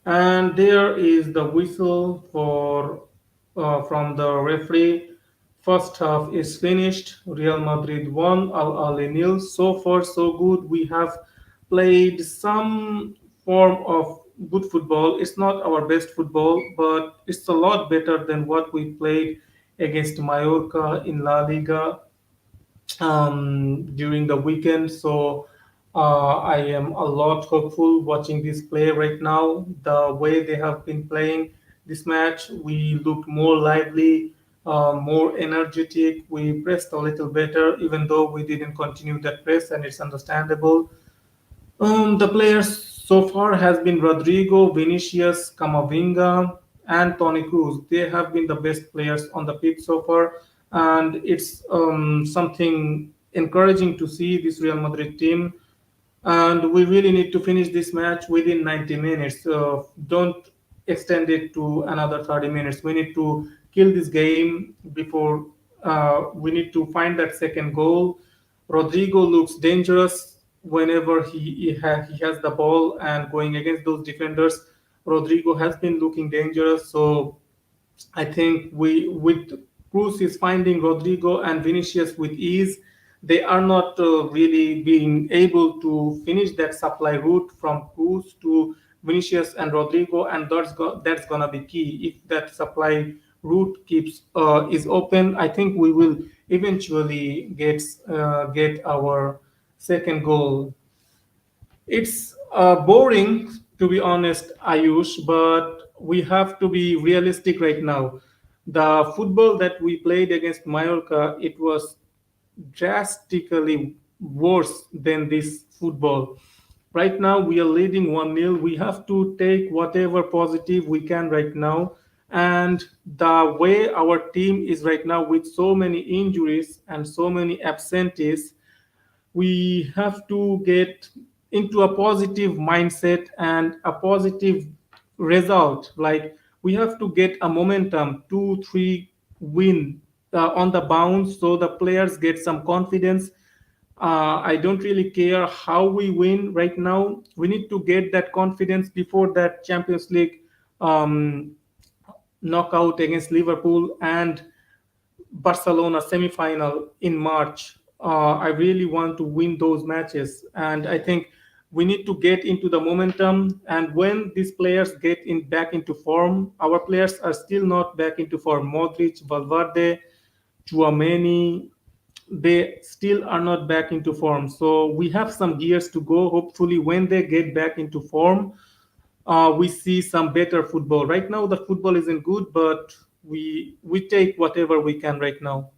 And there is the whistle for from the referee. First half is finished. Real Madrid 1, Al Ahly nil. So far, so good. We have played some form of good football. It's not our best football, but it's a lot better than what we played against Mallorca in La Liga during the weekend. So I am a lot hopeful watching this play right now. The way they have been playing this match, we looked more lively, more energetic. We pressed a little better, even though we didn't continue that press, and it's understandable. The players so far has been Rodrigo, Vinicius, Camavinga, and Toni Kroos. They have been the best players on the pitch so far, and it's something encouraging to see this Real Madrid team. And we really need to finish this match within 90 minutes. Don't extend it to another 30 minutes. We need to kill this game before we need to find that second goal. Rodrigo looks dangerous whenever he has the ball and going against those defenders. Rodrigo has been looking dangerous. So I think we with Cruz is finding Rodrigo and Vinicius with ease. They are not really being able to finish that supply route from Cruz to Vinicius and Rodrigo, and that's gonna be key. If that supply route keeps is open, I think we will eventually get our second goal. It's boring, to be honest, Ayush, but we have to be realistic right now. The football that we played against Mallorca, it was drastically worse than this football. Right now, we are leading 1-0. We have to take whatever positive we can right now. And the way our team is right now, with so many injuries and so many absentees, we have to get into a positive mindset and a positive result. Like we have to get a momentum, 2 3 win on the bounce, so the players get some confidence. I don't really care how we win right now. We need to get that confidence before that Champions League um, knockout against Liverpool and Barcelona semi-final in March. I really want to win those matches, and I think we need to get into the momentum. And when these players get in back into form, our players are still not back into form. Modric, Valverde, Chouameni, they still are not back into form. So we have some years to go. Hopefully, when they get back into form, we see some better football. Right now, the football isn't good, but we take whatever we can right now.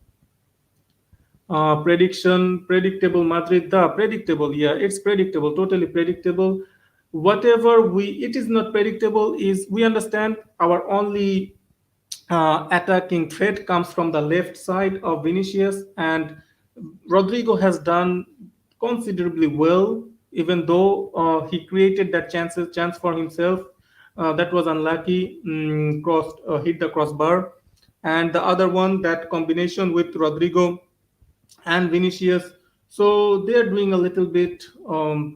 Prediction, predictable Madrid, the predictable, yeah, it's predictable, totally predictable. Whatever it is not predictable is we understand our only attacking threat comes from the left side of Vinicius, and Rodrigo has done considerably well, even though he created that chance for himself. That was unlucky, crossed hit the crossbar, and the other one, that combination with Rodrigo and Vinicius. So they're doing a little bit.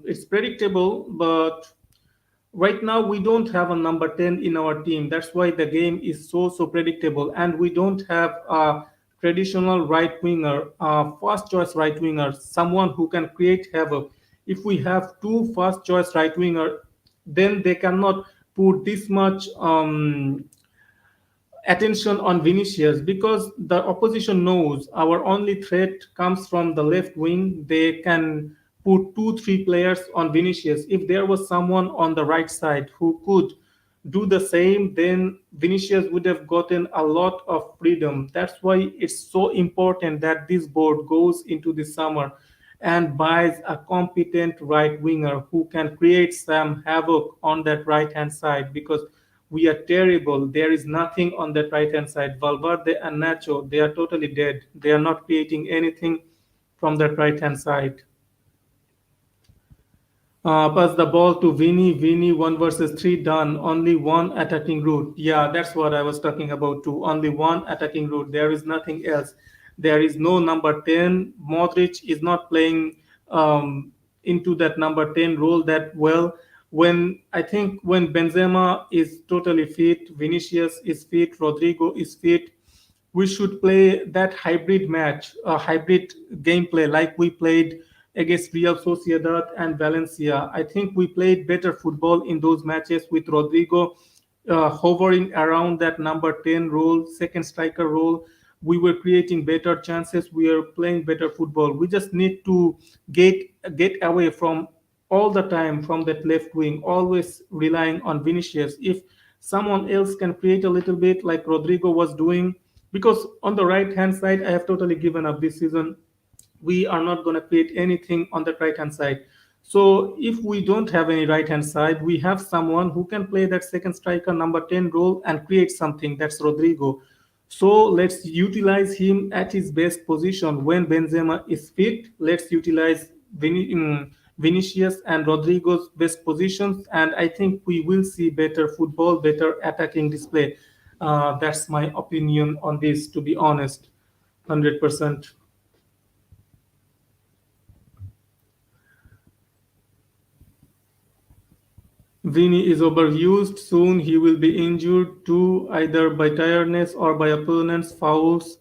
It's predictable, but right now we don't have a number 10 in our team. That's why the game is so predictable, and we don't have a traditional right winger, a first choice right winger, someone who can create havoc. If we have two first choice right winger, then they cannot put this much attention on Vinicius, because the opposition knows our only threat comes from the left wing. They can put 2 3 players on Vinicius. If there was someone on the right side who could do the same, then Vinicius would have gotten a lot of freedom. That's why it's so important that this board goes into the summer and buys a competent right winger who can create some havoc on that right hand side, because we are terrible. There is nothing on that right hand side. Valverde and Nacho, they are totally dead. They are not creating anything from that right hand side. Pass the ball to Vini. Vini, 1 versus 3, done. Only one attacking route. Yeah, that's what I was talking about too. Only one attacking route. There is nothing else. There is no number 10. Modric is not playing into that number 10 role that well. When I think when Benzema is totally fit, Vinicius is fit, Rodrigo is fit, we should play that hybrid match, a hybrid gameplay like we played against Real Sociedad and Valencia. I think we played better football in those matches with Rodrigo hovering around that number 10 role, second striker role. We were creating better chances. We are playing better football. We just need to get get away from all the time from that left wing, always relying on Vinicius. If someone else can create a little bit like Rodrigo was doing, because on the right hand side, I have totally given up this season. We are not going to create anything on the right hand side. So if we don't have any right hand side, we have someone who can play that second striker number 10 role and create something. That's Rodrigo. So let's utilize him at his best position when Benzema is fit. Let's utilize Vinicius and Rodrigo's best positions, and I think we will see better football, better attacking display. That's my opinion on this, to be honest, 100%. Vini is overused. Soon he will be injured too, either by tiredness or by opponents' fouls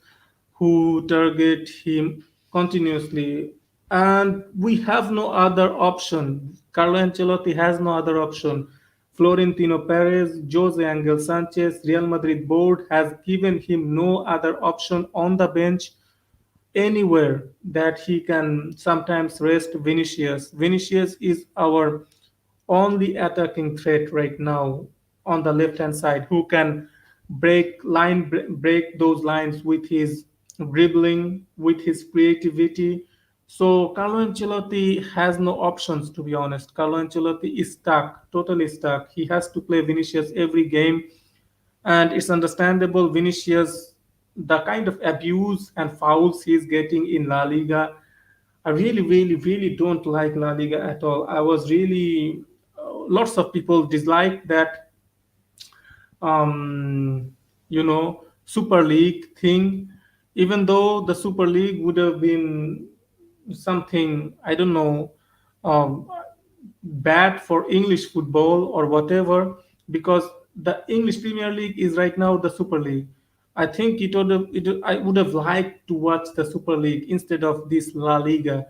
who target him continuously. And we have no other option. Carlo Ancelotti has no other option. Florentino Perez, Jose Angel Sanchez, Real Madrid board has given him no other option on the bench anywhere that he can sometimes rest Vinicius. Vinicius is our only attacking threat right now on the left hand side who can break those lines with his dribbling, with his creativity. So Carlo Ancelotti has no options, to be honest. Carlo Ancelotti is stuck, totally stuck. He has to play Vinicius every game, and it's understandable. Vinicius, the kind of abuse and fouls he's getting in La Liga, I really, really, really don't like La Liga at all. I was really, lots of people dislike that, um, Super League thing, even though the Super League would have been something, I don't know, um, bad for English football or whatever, because the English Premier League is right now the Super League. I think I would have liked to watch the Super League instead of this La Liga.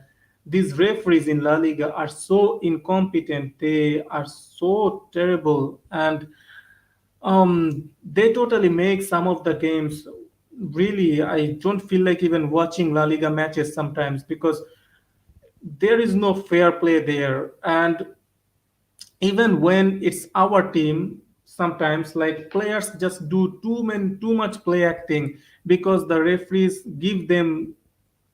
These referees in La Liga are so incompetent. They are so terrible, and they totally make some of the games. Really, I don't feel like even watching La Liga matches sometimes because there is no fair play there, and even when it's our team, sometimes like players just do too much play acting because the referees give them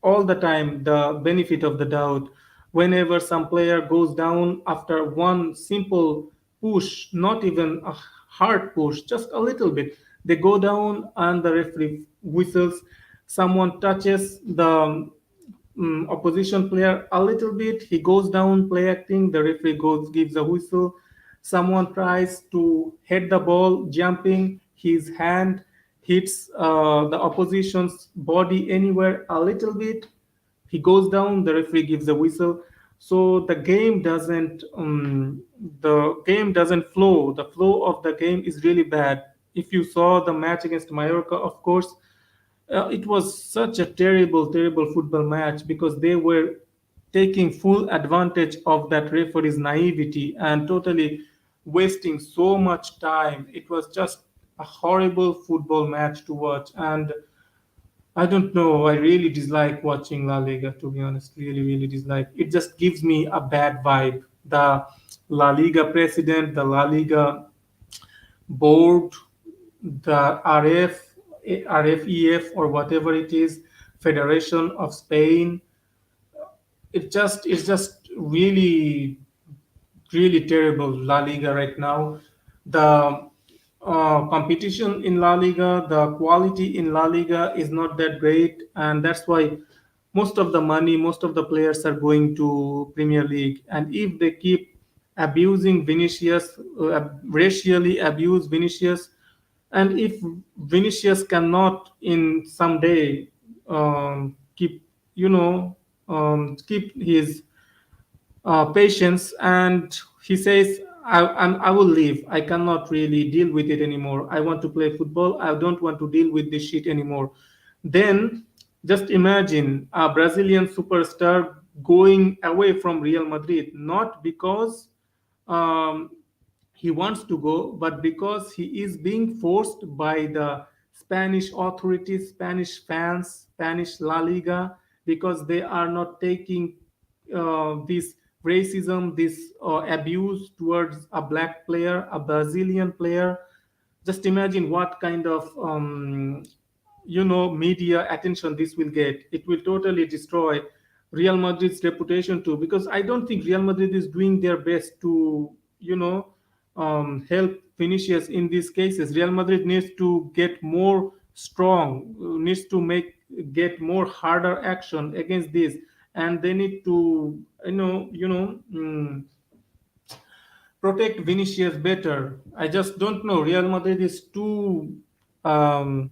all the time the benefit of the doubt. Whenever some player goes down after one simple push, not even a hard push, just a little bit, they go down and the referee whistles. Someone touches the opposition player a little bit, he goes down play acting, the referee goes gives a whistle. Someone tries to head the ball jumping, his hand hits the opposition's body anywhere a little bit, he goes down, the referee gives a whistle. So the game doesn't flow. The flow of the game is really bad. If you saw the match against Mallorca, of course, it was such a terrible, terrible football match because they were taking full advantage of that referee's naivety and totally wasting so much time. It was just a horrible football match to watch, and I don't know. I really dislike watching La Liga, to be honest. Really, really dislike. It just gives me a bad vibe. The La Liga president, the La Liga board, the RFEF or whatever it is, Federation of Spain. It's just really really terrible La Liga right now. The competition in La Liga, the quality in La Liga is not that great, and that's why most of the money, most of the players are going to Premier League. And if they keep abusing Vinicius, racially abuse Vinicius, and if Vinicius cannot in some day keep, keep his patience, and he says, I will leave, I cannot really deal with it anymore, I want to play football, I don't want to deal with this shit anymore, then just imagine a Brazilian superstar going away from Real Madrid, not because um, he wants to go, but because he is being forced by the Spanish authorities, Spanish fans, Spanish La Liga, because they are not taking this racism, this abuse towards a black player, a Brazilian player. Just imagine what kind of media attention this will get. It will totally destroy Real Madrid's reputation too, because I don't think Real Madrid is doing their best to help Vinicius in these cases. Real Madrid needs to get more strong, needs to make get more harder action against this, and they need to protect Vinicius better. I just don't know. Real Madrid is too um,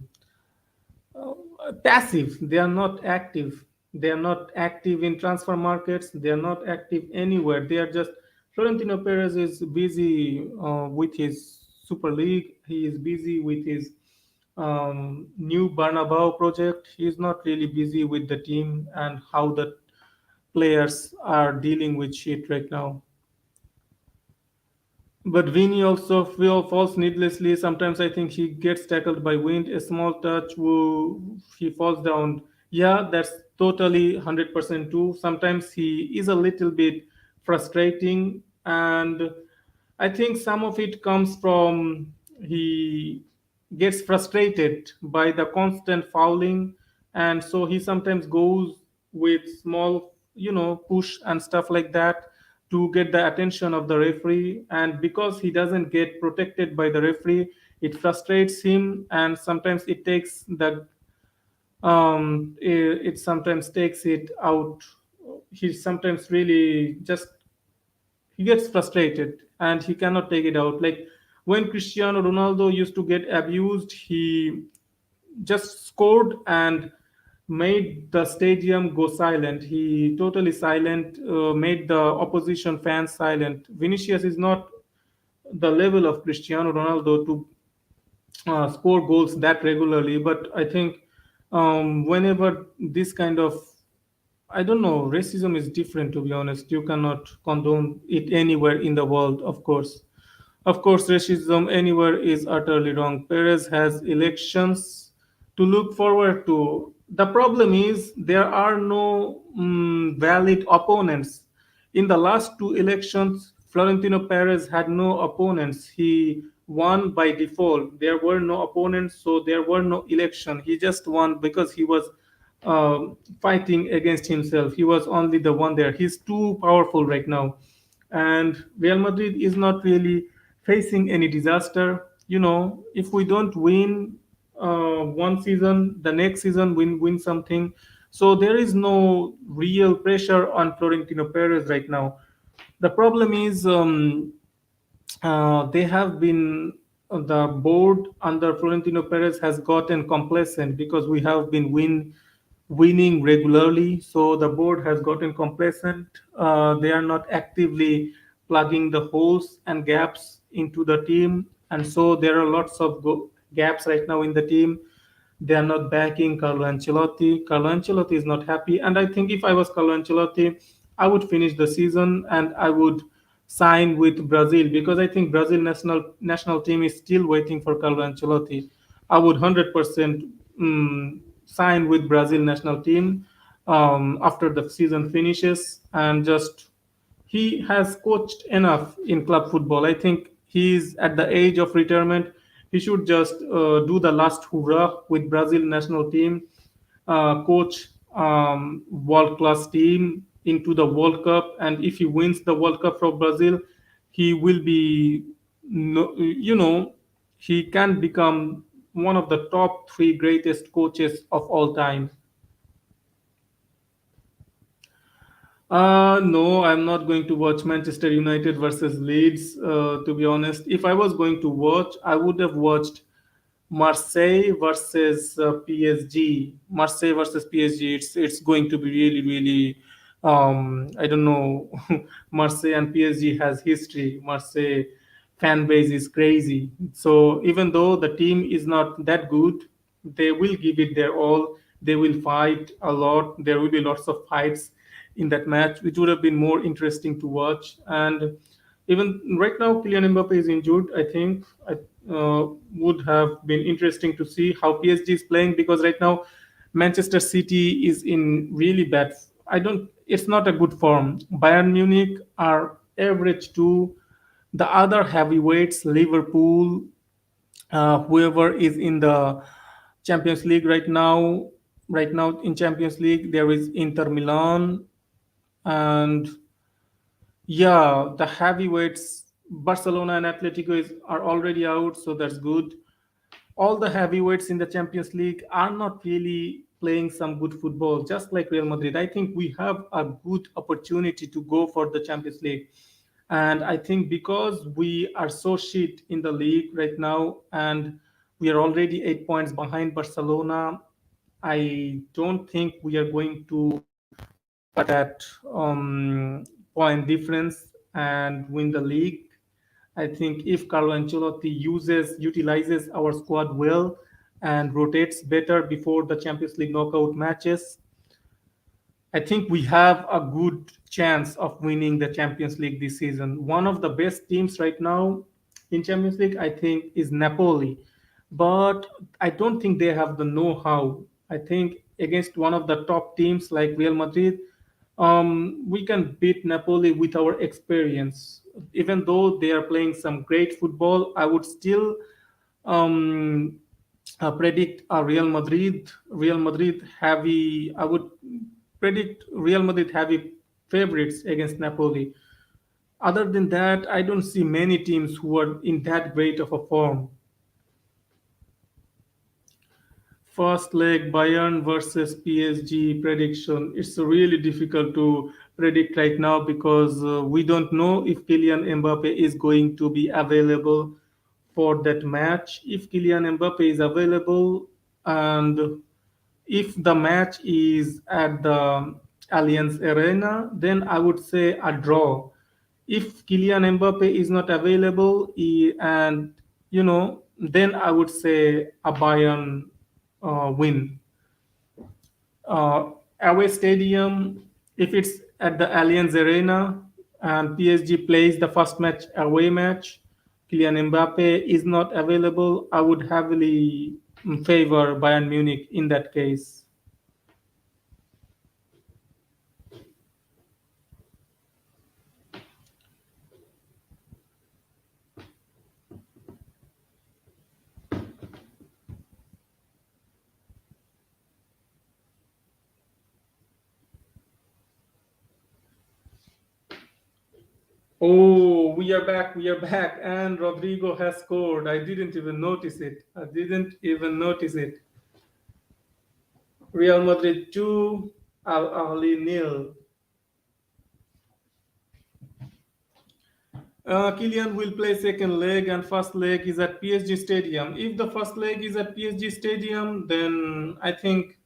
passive. They are not active. They are not active in transfer markets. They are not active anywhere. They are just Florentino Perez is busy with his Super League. He is busy with his new Bernabeu project. He is not really busy with the team and how the players are dealing with shit right now. But Vinny also falls needlessly. Sometimes I think he gets tackled by wind. A small touch, woo, he falls down. Yeah, totally 100% too. Sometimes he is a little bit frustrating, and I think some of it comes from he gets frustrated by the constant fouling, and so he sometimes goes with small, push and stuff like that to get the attention of the referee. And because he doesn't get protected by the referee, it frustrates him, and sometimes it takes the it sometimes takes it out. He sometimes really just he gets frustrated and he cannot take it out. Like when Cristiano Ronaldo used to get abused, he just scored and made the stadium go silent. He totally silent, made the opposition fans silent. Vinicius is not the level of Cristiano Ronaldo to score goals that regularly, but I think whenever this kind of, I don't know, racism is different, to be honest. You cannot condone it anywhere in the world, of course. Of course, racism anywhere is utterly wrong. Perez has elections to look forward to. The problem is there are no valid opponents. In the last two elections, Florentino Perez had no opponents. He won by default. There were no opponents, so there were no election. He just won because he was fighting against himself. He was only the one there. He's too powerful right now. And Real Madrid is not really facing any disaster. If we don't win one season, the next season win something. So there is no real pressure on Florentino Perez right now. The problem is they have been the board under Florentino Perez has gotten complacent because we have been winning regularly. So the board has gotten complacent. They are not actively plugging the holes and gaps into the team, and so there are lots of gaps right now in the team. They are not backing Carlo Ancelotti. Carlo Ancelotti is not happy, and I think if I was Carlo Ancelotti, I would finish the season and I would sign with Brazil because I think Brazil national team is still waiting for Carlo Ancelotti. I would 100% sign with Brazil national team after the season finishes, and just he has coached enough in club football. I think he's at the age of retirement. He should just do the last hurrah with Brazil national team, coach world class team into the World Cup, and if he wins the World Cup for Brazil, he will be, he can become one of the top three greatest coaches of all time. No, I'm not going to watch Manchester United versus Leeds. To be honest, if I was going to watch, I would have watched Marseille versus PSG. Marseille versus PSG. It's going to be really really. I don't know. Marseille and PSG has history. Marseille fan base is crazy. So even though the team is not that good, they will give it their all. They will fight a lot. There will be lots of fights in that match, which would have been more interesting to watch. And even right now, Kylian Mbappe is injured. I think I would have been interesting to see how PSG is playing because right now Manchester City is in really bad. I don't. It's not a good form. Bayern Munich are average too. The other heavyweights, Liverpool, whoever is in the Champions League right now. Right now in Champions League, there is Inter Milan, and yeah, the heavyweights, Barcelona and Atletico are already out, so that's good. All the heavyweights in the Champions League are not really playing some good football, just like Real Madrid. I think we have a good opportunity to go for the Champions League. And I think because we are so shit in the league right now and we are already 8 points behind Barcelona, I don't think we are going to cut that point difference and win the league. I think if Carlo Ancelotti utilizes our squad well and rotates better before the Champions League knockout matches, I think we have a good chance of winning the Champions League this season. One of the best teams right now in Champions League, I think, is Napoli, but I don't think they have the know-how. I think against one of the top teams like Real Madrid, we can beat Napoli with our experience. Even though they are playing some great football, I would still um, predict a Real Madrid heavy. I would predict Real Madrid heavy favorites against Napoli. Other than that, I don't see many teams who are in that great of a form. First leg Bayern versus PSG prediction. It's really difficult to predict right now because we don't know if Kylian Mbappe is going to be available for that match. If Kylian Mbappe is available and if the match is at the Allianz Arena, then I would say a draw. If Kylian Mbappe is not available, and then I would say a Bayern win. Away stadium, if it's at the Allianz Arena and PSG plays the first match away match, Kylian Mbappe is not available, I would heavily favor Bayern Munich in that case. Oh, we are back, and Rodrigo has scored. I didn't even notice it. I didn't even notice it. Real Madrid 2, Al Ahly nil. Kylian will play second leg, and first leg is at PSG Stadium. If the first leg is at PSG Stadium, then I think,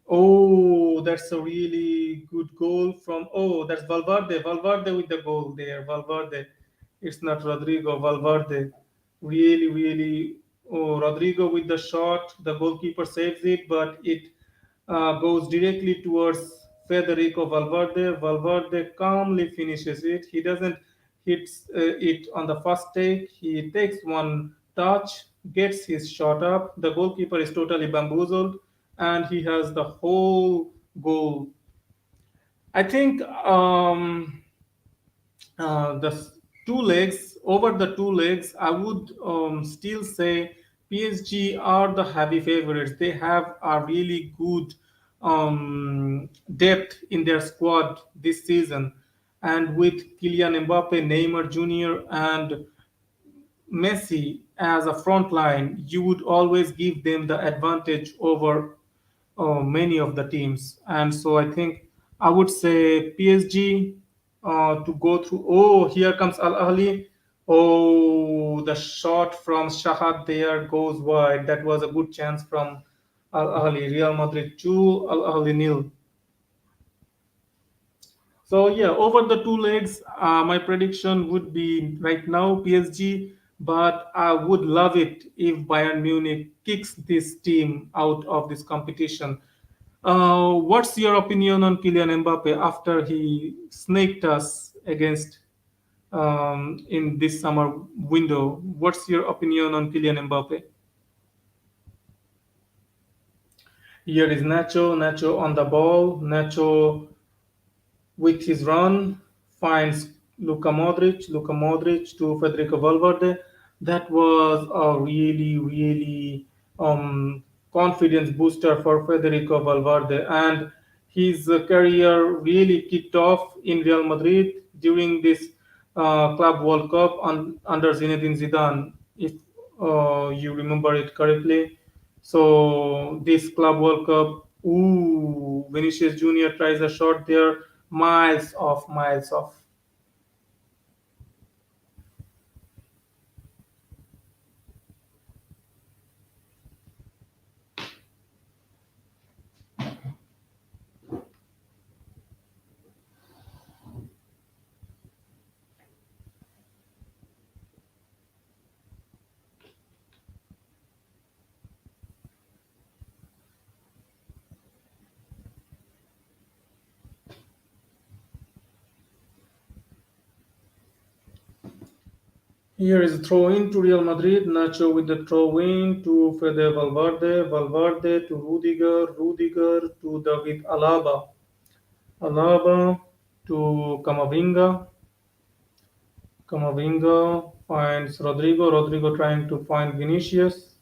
oh, that's a really good goal from. Oh, that's Valverde. Valverde with the goal there. Valverde. It's not Rodrigo. Valverde. Really, really. Oh, Rodrigo with the shot. The goalkeeper saves it, but it goes directly towards Federico Valverde. Valverde calmly finishes it. He doesn't hit it on the first take. He takes one touch, gets his shot up. The goalkeeper is totally bamboozled, and he has the whole goal. I think the two legs over the two legs, I would still say PSG are the heavy favorites. They have a really good depth in their squad this season, and with Kylian Mbappe, Neymar Jr., and Messi as a front line, you would always give them the advantage over many of the teams. And so I think I would say PSG to go through. Oh, here comes Al Ahly. Oh, the shot from Shahad there goes wide. That was a good chance from Al Ahly. Real Madrid 2, Al Ahly nil. So yeah, over the two legs, my prediction would be right now PSG, but I would love it if Bayern Munich kicks this team out of this competition. What's your opinion on Kylian Mbappe after he snaked us against in this summer window? What's your opinion on Kylian Mbappe? Here is Nacho. Nacho on the ball. Nacho with his run, finds Luka Modric to Federico Valverde. That was a really, really confidence booster for Federico Valverde, and his career really kicked off in Real Madrid during this Club World Cup under Zinedine Zidane, if you remember it correctly. So this Club World Cup, ooh, Vinicius Junior tries a shot there, miles off, miles off. Here is a throw in to Real Madrid. Nacho with the throw in to Fede Valverde. Valverde to Rudiger. Rudiger to David Alaba. Alaba to Camavinga. Camavinga finds Rodrigo. Rodrigo trying to find Vinicius.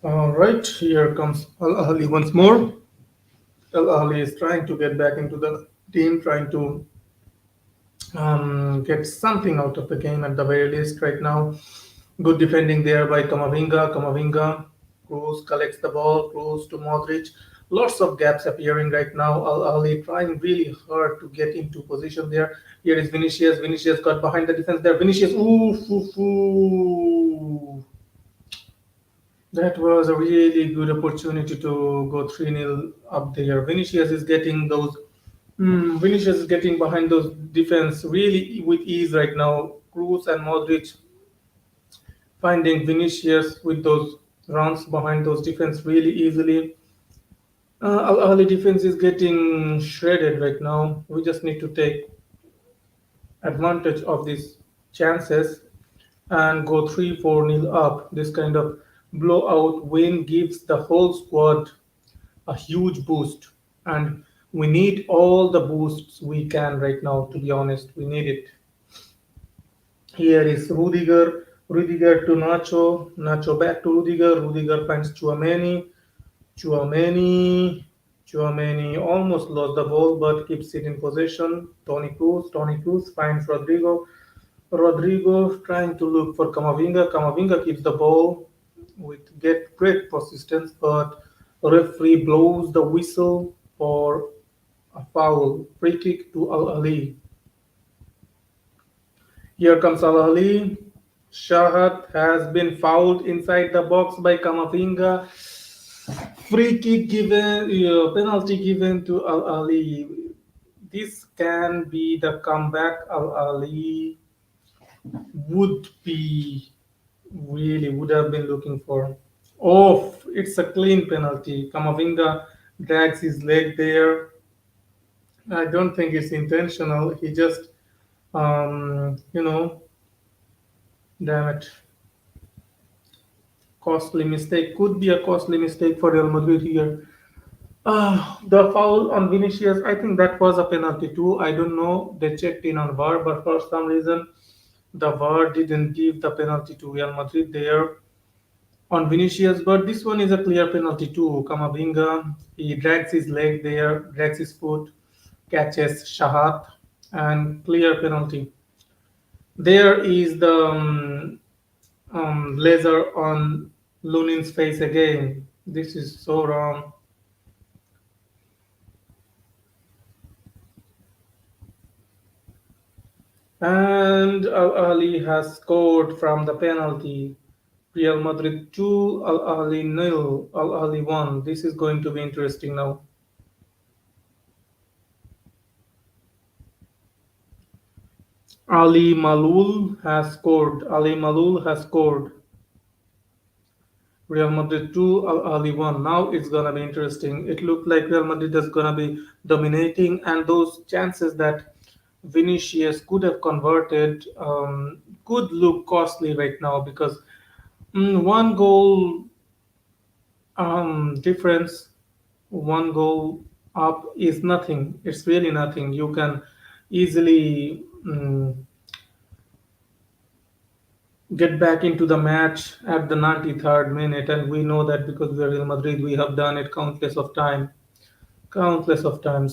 All right, here comes Al Ahly once more. Al Ahly is trying to get back into the team, trying to get something out of the game at the very least right now. Good defending there by Kamavinga. Kamavinga, Cruz collects the ball, Cruz to Modric. Lots of gaps appearing right now. Al Ahly trying really hard to get into position there. Here is Vinicius. Vinicius got behind the defense there. Vinicius, ooh, foo, foo. That was a really good opportunity to go 3-0 up there. Vinicius is getting those. Vinicius is getting behind those defense really with ease right now. Cruz and Modric finding Vinicius with those runs behind those defense really easily. Al Ahly defense is getting shredded right now. We just need to take advantage of these chances and go 3-4 nil up. This kind of blowout win gives the whole squad a huge boost, and we need all the boosts we can right now. To be honest, we need it. Here is Rudiger. Rudiger to Nacho. Nacho back to Rudiger. Rudiger finds Chouameni. Chouameni. Chouameni almost lost the ball but keeps it in possession. Tony Cruz. Tony Cruz finds Rodrigo. Rodrigo trying to look for Camavinga. Camavinga keeps the ball with get great persistence, but referee blows the whistle for a foul. Free kick to Al Ali. Here comes Al Ali. Shahat has been fouled inside the box by Camavinga. Free kick given, penalty given to Al Ali. This can be the comeback Al Ali would be really would have been looking for. Oh, it's a clean penalty. Kamavinga drags his leg there. I don't think it's intentional. He just, you know, damn it. Costly mistake. Could be a costly mistake for Real Madrid here. The foul on Vinicius, I think that was a penalty too. I don't know. They checked in on VAR, but for some reason, the VAR didn't give the penalty to Real Madrid there on Vinicius. But this one is a clear penalty too. Kamavinga, he drags his leg there, drags his foot, catches Shahat, and clear penalty. There is the laser on Lunin's face again. This is so wrong. And Al Ahly has scored from the penalty. Real Madrid 2, Al Ahly nil, Al Ahly 1. This is going to be interesting now. Ali Malul has scored. Ali Malul has scored. Real Madrid 2, Al Ahly 1. Now it's gonna be interesting. It looked like Real Madrid is gonna be dominating, and those chances that Vinicius could have converted could look costly right now because one goal difference, one goal up is nothing. It's really nothing. You can easily get back into the match at the 93rd minute, and we know that because we are Real Madrid, we have done it countless of times.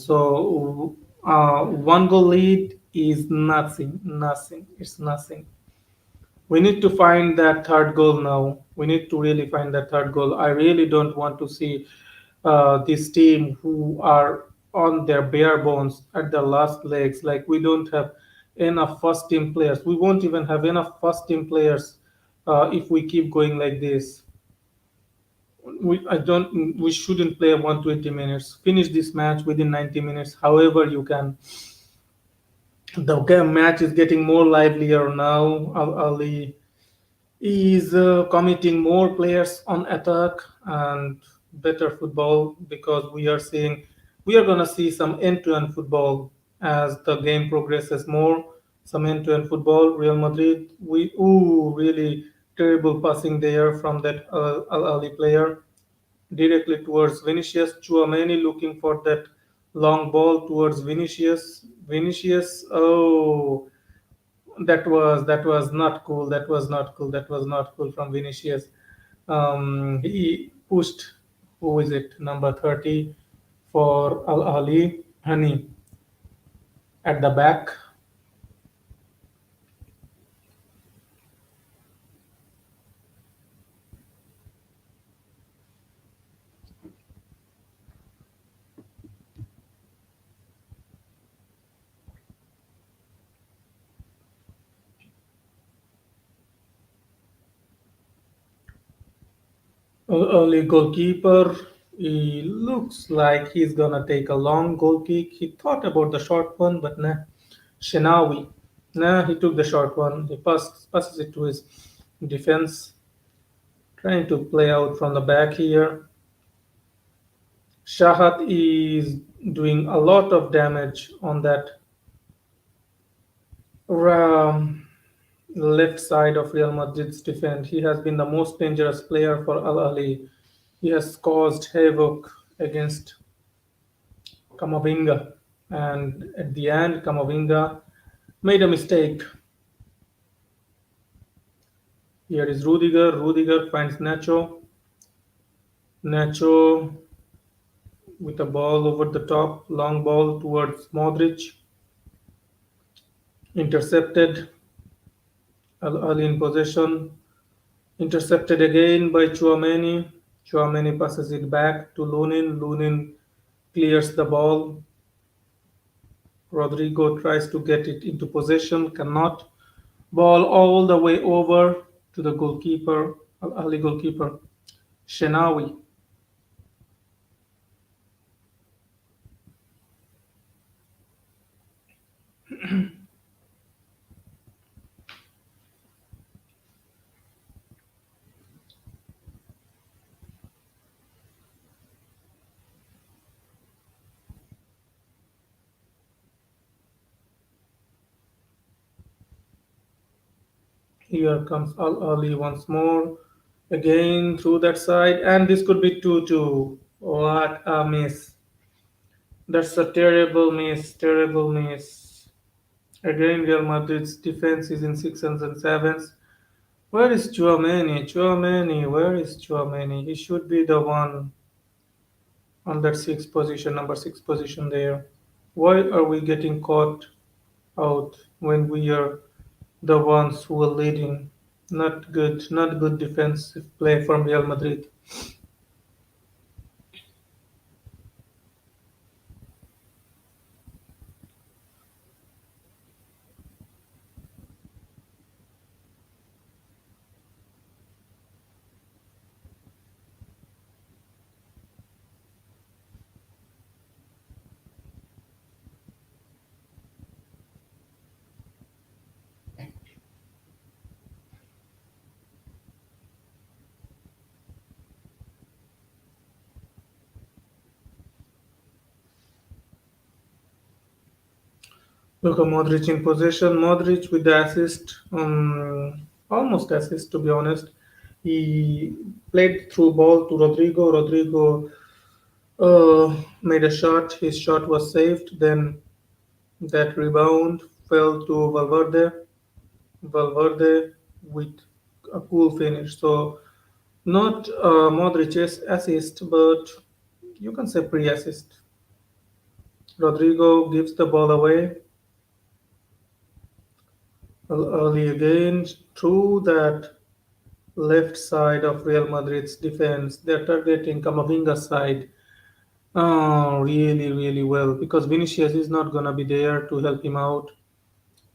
So one goal lead is nothing, nothing. It's nothing. We need to find that third goal now. We need to really find that third goal. I really don't want to see this team who are on their bare bones at the last legs. Like we don't have enough first team players. We won't even have enough first team players if we keep going like this. I don't. We shouldn't play 120 minutes. Finish this match within 90 minutes. However you can. The match is getting more livelier now. Ali is committing more players on attack and better football because we are gonna see some end-to-end football as the game progresses more. Some end-to-end football. Real Madrid, we really terrible passing there from that Al Ali player directly towards Vinicius. Chouameni looking for that long ball towards Vinicius. Vinicius, oh, that was not cool. That was not cool. That was not cool from Vinicius. He pushed, who is it, number 30 for Al Ali, Hani, at the back. Early goalkeeper. He looks like he's gonna take a long goal kick. He thought about the short one, but nah. Shenawi. Nah, he took the short one. He passes it to his defense, trying to play out from the back here. Shahat is doing a lot of damage on that um, left side of Real Madrid's defense. He has been the most dangerous player for Al Ahly. He has caused havoc against Kamavinga. And at the end, Kamavinga made a mistake. Here is Rudiger. Rudiger finds Nacho. Nacho with a ball over the top, long ball towards Modric. Intercepted. Al Ahly in possession. Intercepted again by Chouameni. Chouameni passes it back to Lunin. Lunin clears the ball. Rodrigo tries to get it into possession, cannot. Ball all the way over to the goalkeeper, Al Ahly goalkeeper, Shenawi. Here comes Al Ahly once more. Again through that side, and this could be 2-2. What a miss. That's a terrible miss, terrible miss. Again, Real Madrid's defense is in sixes and sevens. Where is Chouameni? Chouameni, where is Chouameni? He should be the one on that sixth position, number six position there. Why are we getting caught out when we are the ones who are leading? Not good, not good defensive play from Real Madrid. Luka Modric in possession. Modric with the assist, almost assist to be honest. He played through ball to Rodrigo. Rodrigo made a shot. His shot was saved. Then that rebound fell to Valverde. Valverde with a cool finish. So not Modric's assist, but you can say pre-assist. Rodrigo gives the ball away early again through that left side of Real Madrid's defense. They're targeting Camavinga's side really, really well because Vinicius is not gonna be there to help him out.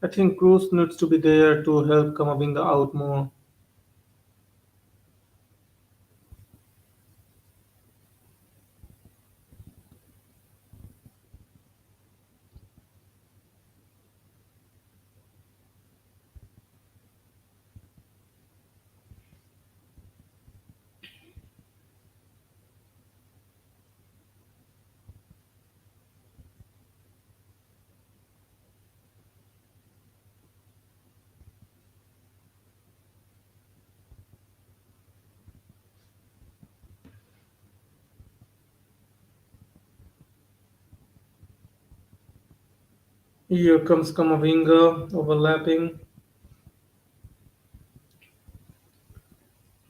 I think Cruz needs to be there to help Camavinga out more. Here comes Camavinga overlapping.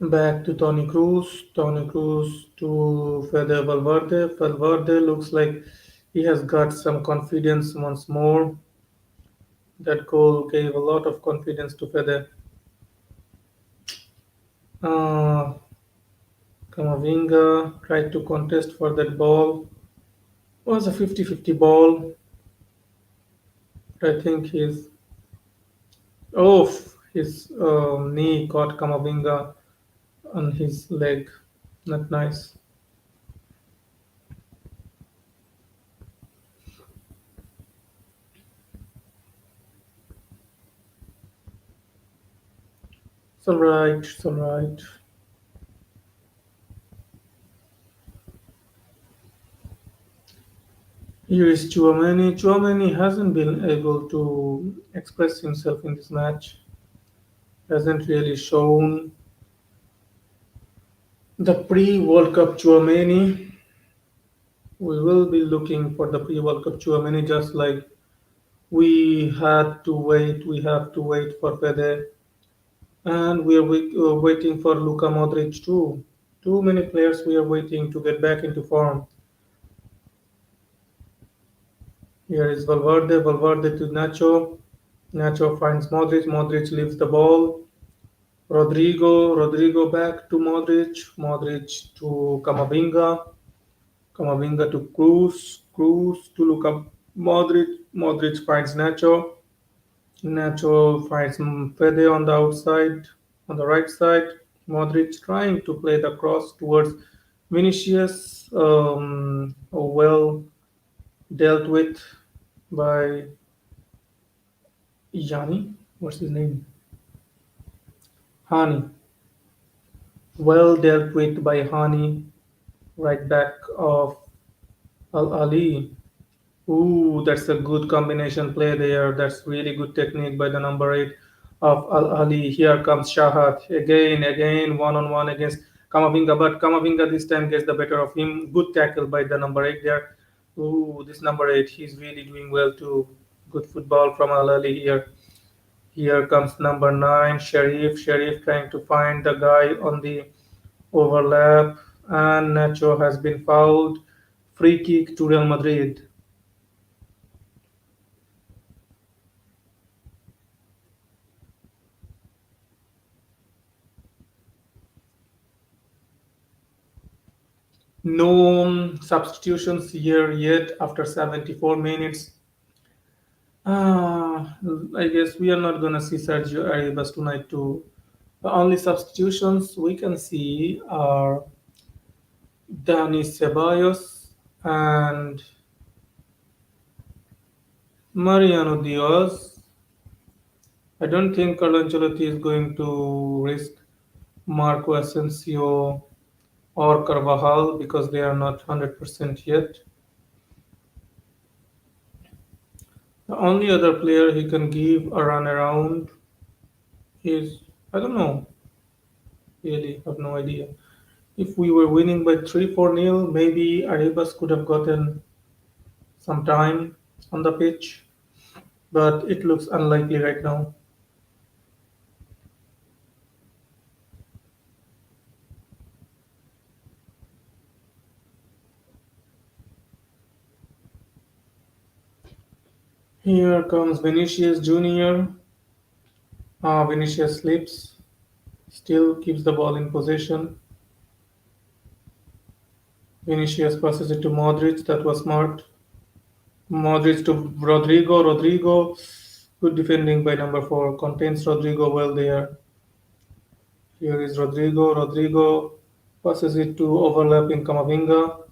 Back to Tony Cruz. Tony Cruz to Fede Valverde. Valverde looks like he has got some confidence once more. That goal gave a lot of confidence to Fede. Uh, Kamavinga tried to contest for that ball. It was a 50-50 ball. But I think oh, his knee caught Kamavinga on his leg. Not nice. It's alright. It's alright. Here is Chouameni. Chouameni hasn't been able to express himself in this match. Hasn't really shown the pre-World Cup Chouameni. We will be looking for the pre-World Cup Chouameni, just like we had to wait. We have to wait for Fede, and we are waiting for Luka Modric too. Too many players we are waiting to get back into form. Here is Valverde. Valverde to Nacho. Nacho finds Modric. Modric leaves the ball. Rodrigo back to Modric. Modric to Camavinga. Camavinga to Cruz to Luka Modric. Modric finds Nacho. Nacho finds Fede on the outside, on the right side. Modric trying to play the cross towards Vinicius. Well dealt with by Yanni. What's his name? Hani. Well dealt with by Hani. Right back of Ahly. Ooh, that's a good combination play there. That's really good technique by the number eight of Ahly. Here comes Shahat again, one on one against Kamavinga, but Kamavinga this time gets the better of him. Good tackle by the number eight there. Ooh, this number eight, he's really doing well too. Good football from Ahly here. Here comes number nine, Sharif. Sharif trying to find the guy on the overlap, and Nacho has been fouled. Free kick to Real Madrid. No substitutions here yet after 74 minutes. Uh, I guess we are not going to see Sergio Arribas tonight too. The only substitutions we can see are Dani Ceballos and Mariano Diaz. I don't think Carlo Ancelotti is going to risk Marco Asensio or Carvajal because they are not 100% yet. The only other player he can give a run around is, I don't know, really have no idea. If we were winning by 3-4 nil, maybe Arribas could have gotten some time on the pitch, but it looks unlikely right now. Here comes Vinicius Junior. Vinicius slips, still keeps the ball in possession. Vinicius passes it to Modric. That was smart. Modric to Rodrigo. Rodrigo, good defending by number four. Contains Rodrigo well there. Here is Rodrigo. Rodrigo passes it to overlapping Camavinga.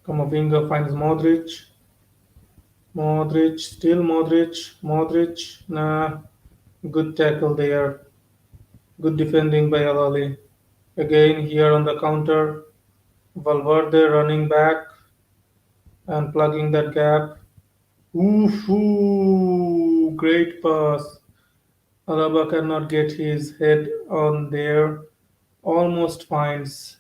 Camavinga finds Modric. Modric, still Modric. Modric, nah. Good tackle there. Good defending by Alali. Again, here on the counter, Valverde running back and plugging that gap. Ooh, great pass. Alaba cannot get his head on there. Almost finds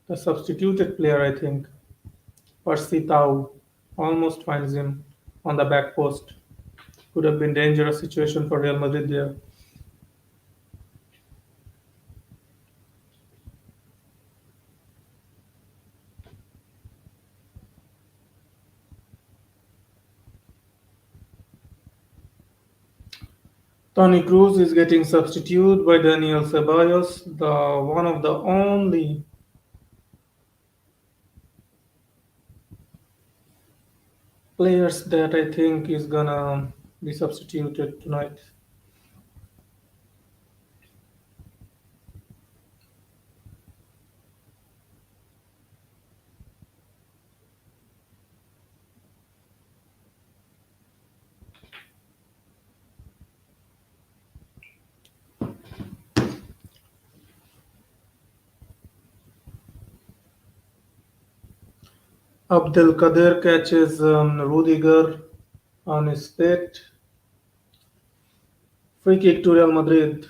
the substituted player, I think. Percy Tau almost finds him on the back post. Could have been dangerous situation for Real Madrid there. Tony Cruz is getting substituted by Daniel Ceballos, the one of the only players that I think is gonna be substituted tonight. Abdelkader catches Rudiger on his feet. Free kick to Real Madrid.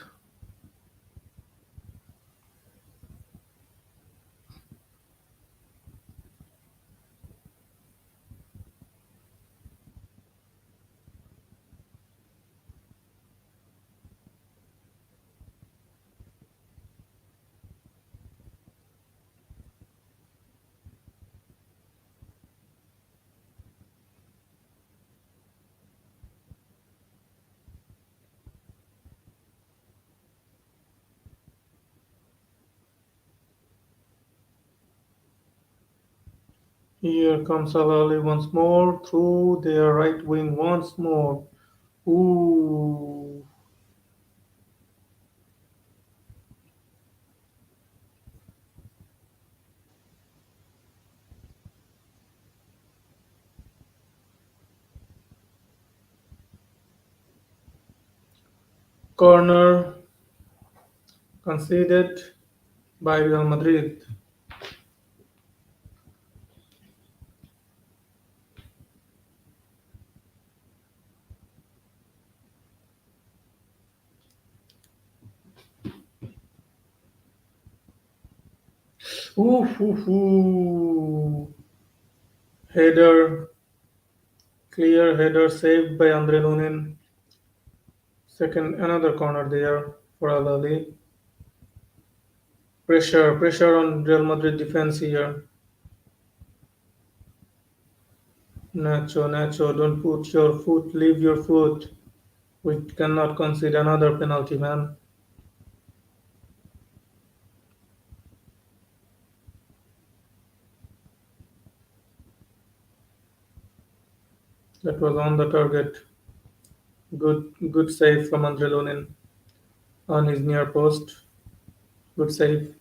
Here comes Ahly once more through their right wing once more. Ooh, corner conceded by Real Madrid. Ooh, ooh, ooh. Header, clear header saved by Andre Lunin. Second, another corner there for Al Ahly. Pressure on Real Madrid defense here. Nacho, don't put your foot, leave your foot. We cannot concede another penalty, man. That was on the target. Good save from Andre Lunin on his near post. Good save.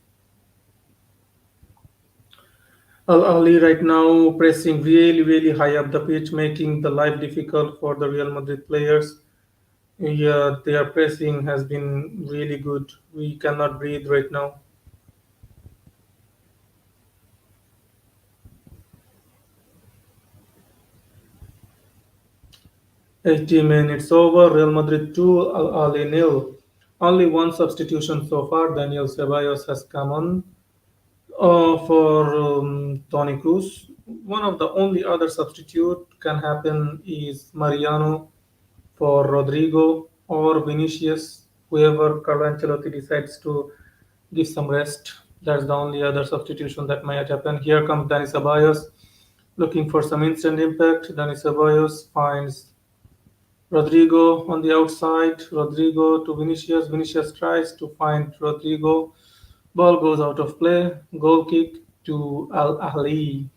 Al Ahly right now pressing really high up the pitch, making the life difficult for the Real Madrid players. Yeah, their pressing has been really good. We cannot breathe right now. 80 minutes over. Real Madrid 2, Al Ahly nil. Only one substitution so far. Daniel Ceballos has come on for Tony Cruz. One of the only other substitute can happen is Mariano for Rodrigo or Vinicius, whoever Carlo Ancelotti decides to give some rest. That's the only other substitution that might happen. Here comes Dani Ceballos looking for some instant impact. Dani Ceballos finds Rodrigo on the outside. Rodrigo to Vinicius. Vinicius tries to find Rodrigo. Ball goes out of play. Goal kick to Al Ahly.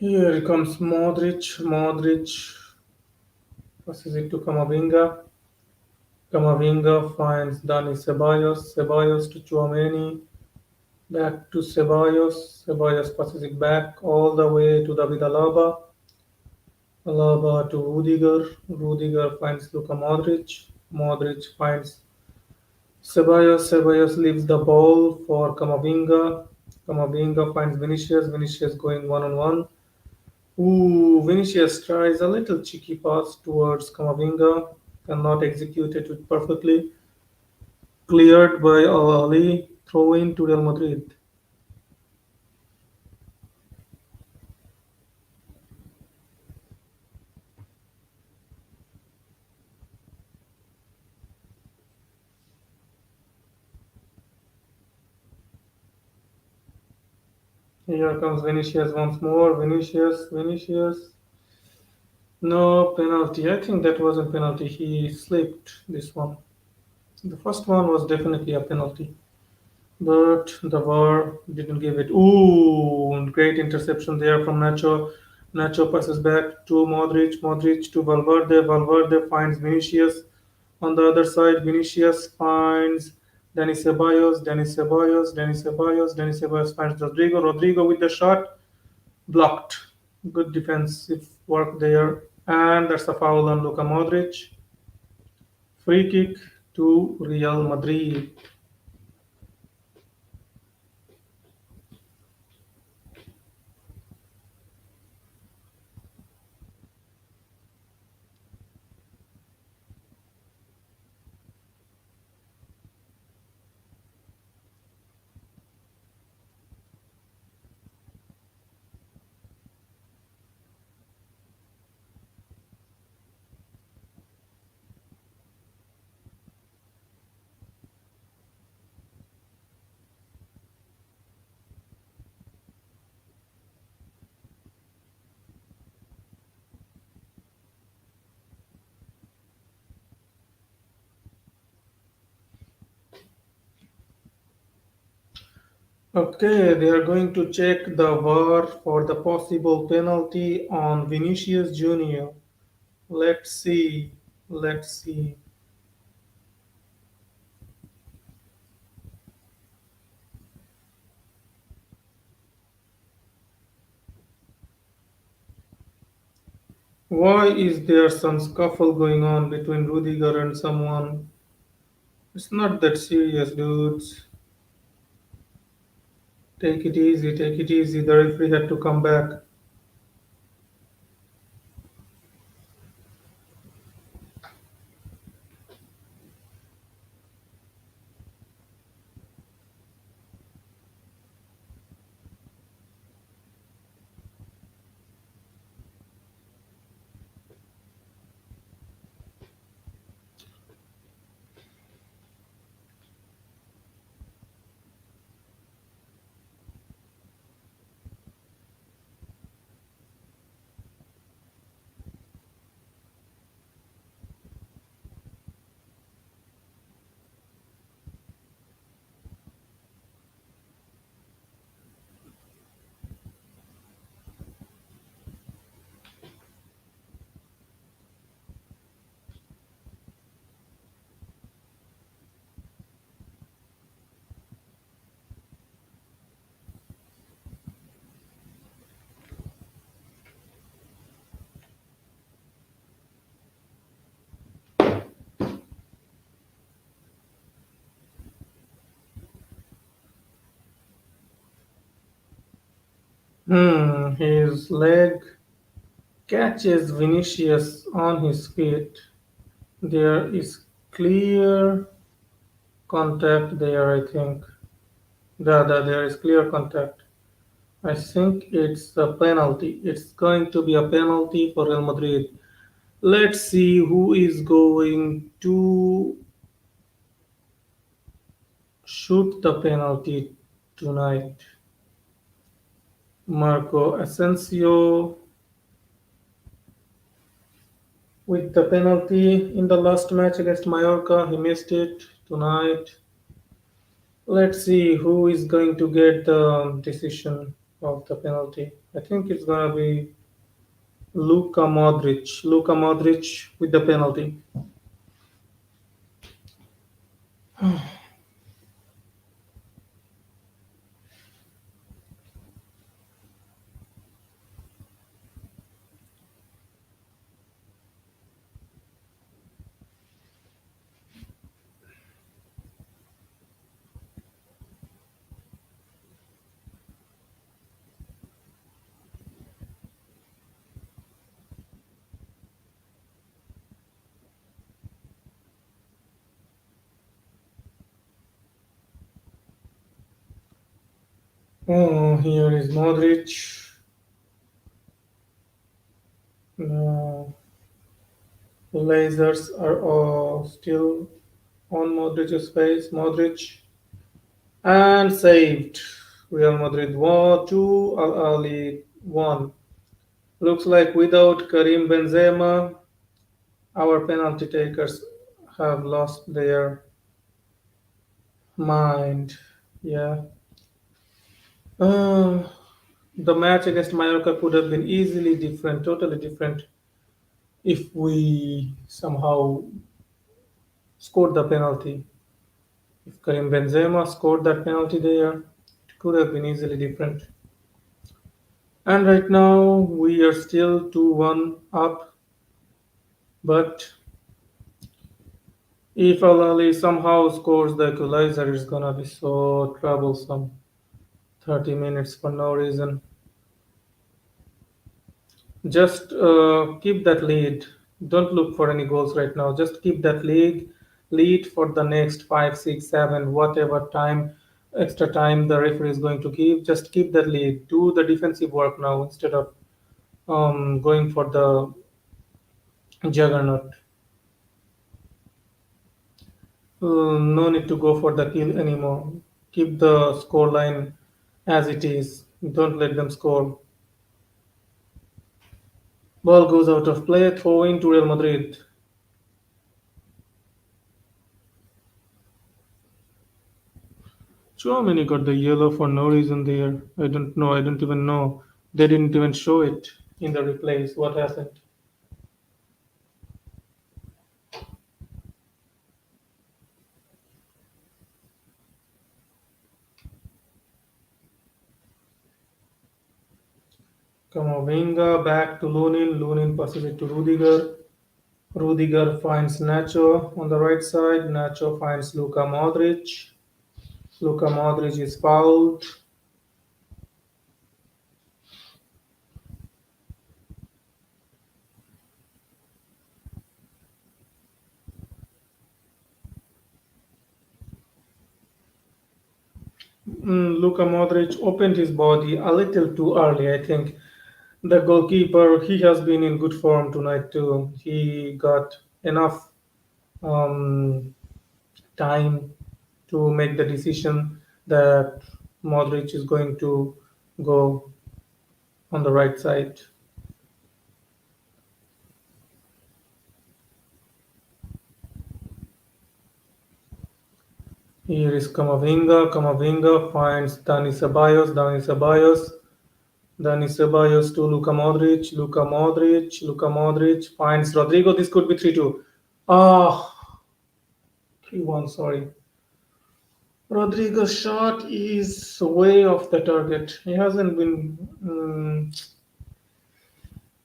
Here comes Modric. Modric passes it to Camavinga. Camavinga finds Dani Ceballos. Ceballos to Chouameni. Back to Ceballos. Ceballos passes it back all the way to David Alaba. Alaba to Rudiger. Rudiger finds Luka Modric. Modric finds Ceballos. Ceballos leaves the ball for Camavinga. Camavinga finds Vinicius. Vinicius going one on one. Ooh, Vinicius tries a little cheeky pass towards Camavinga. Cannot execute it perfectly. Cleared by Ahly. Throw in to Real Madrid. Here comes Vinicius once more. Vinicius, Vinicius. No penalty. I think that wasn't penalty. He slipped this one. The first one was definitely a penalty, but the VAR didn't give it. Ooh, great interception there from Nacho. Nacho passes back to Modric. Modric to Valverde. Valverde finds Vinicius on the other side. Vinicius finds Denis Ceballos. Denis Ceballos. Denis Ceballos. Denis Ceballos finds Rodrigo. Rodrigo with the shot blocked. Good defensive work there. And that's a foul on Luka Modric. Free kick to Real Madrid. Okay, they are going to check the VAR for the possible penalty on Vinicius Junior. Let's see. Let's see. Why is there some scuffle going on between Rudiger and someone? It's not that serious, dudes. Take it easy, take it easy. The referee had to come back. His leg catches Vinicius on his feet. There is clear contact there, I think. There is clear contact. I think it's a penalty. It's going to be a penalty for Real Madrid. Let's see who is going to shoot the penalty tonight. Marco Asensio with the penalty in the last match against Mallorca. He missed it tonight. Let's see who is going to get the decision of the penalty. I think it's gonna be Luka Modric. Luka Modric with the penalty. Oh, here is Modric. Uh, lasers are still on Modric's face. Modric and saved. Real Madrid 1 2, Al Ahly 1. Looks like without Karim Benzema, our penalty takers have lost their mind. Yeah. Uh, the match against Mallorca could have been easily different, totally different, if we somehow scored the penalty. If Karim Benzema scored that penalty there, it could have been easily different. And right now we are still 2-1 up, but if Al Ali somehow scores the equalizer, it's gonna be so troublesome. 30 minutes for no reason. Just keep that lead. Don't look for any goals right now. Just keep that lead for the next 5, 6, 7, whatever time, extra time the referee is going to give. Just keep that lead. Do the defensive work now instead of going for the juggernaut. No need to go for the kill anymore. Keep the score line as it is. Don't let them score. Ball goes out of play, throw in to Real Madrid. Chouameni got the yellow for no reason there. I don't know. I don't even know. They didn't even show it in the replays. What happened? Kamavinga back to Lunin. Lunin passes it to Rudiger. Rudiger finds Nacho on the right side. Nacho finds Luka Modric. Luka Modric is fouled. Luka Modric opened his body a little too early, I think. The goalkeeper, he has been in good form tonight too. He got enough um, time to make the decision that Modric is going to go on the right side. Here is Camavinga. Camavinga finds Dani Ceballos. Dani Ceballos to Luka Modric. Luka Modric finds Rodrigo. This could be 3-2. Ah, 3-1, sorry. Rodrigo's shot is way off the target. He hasn't been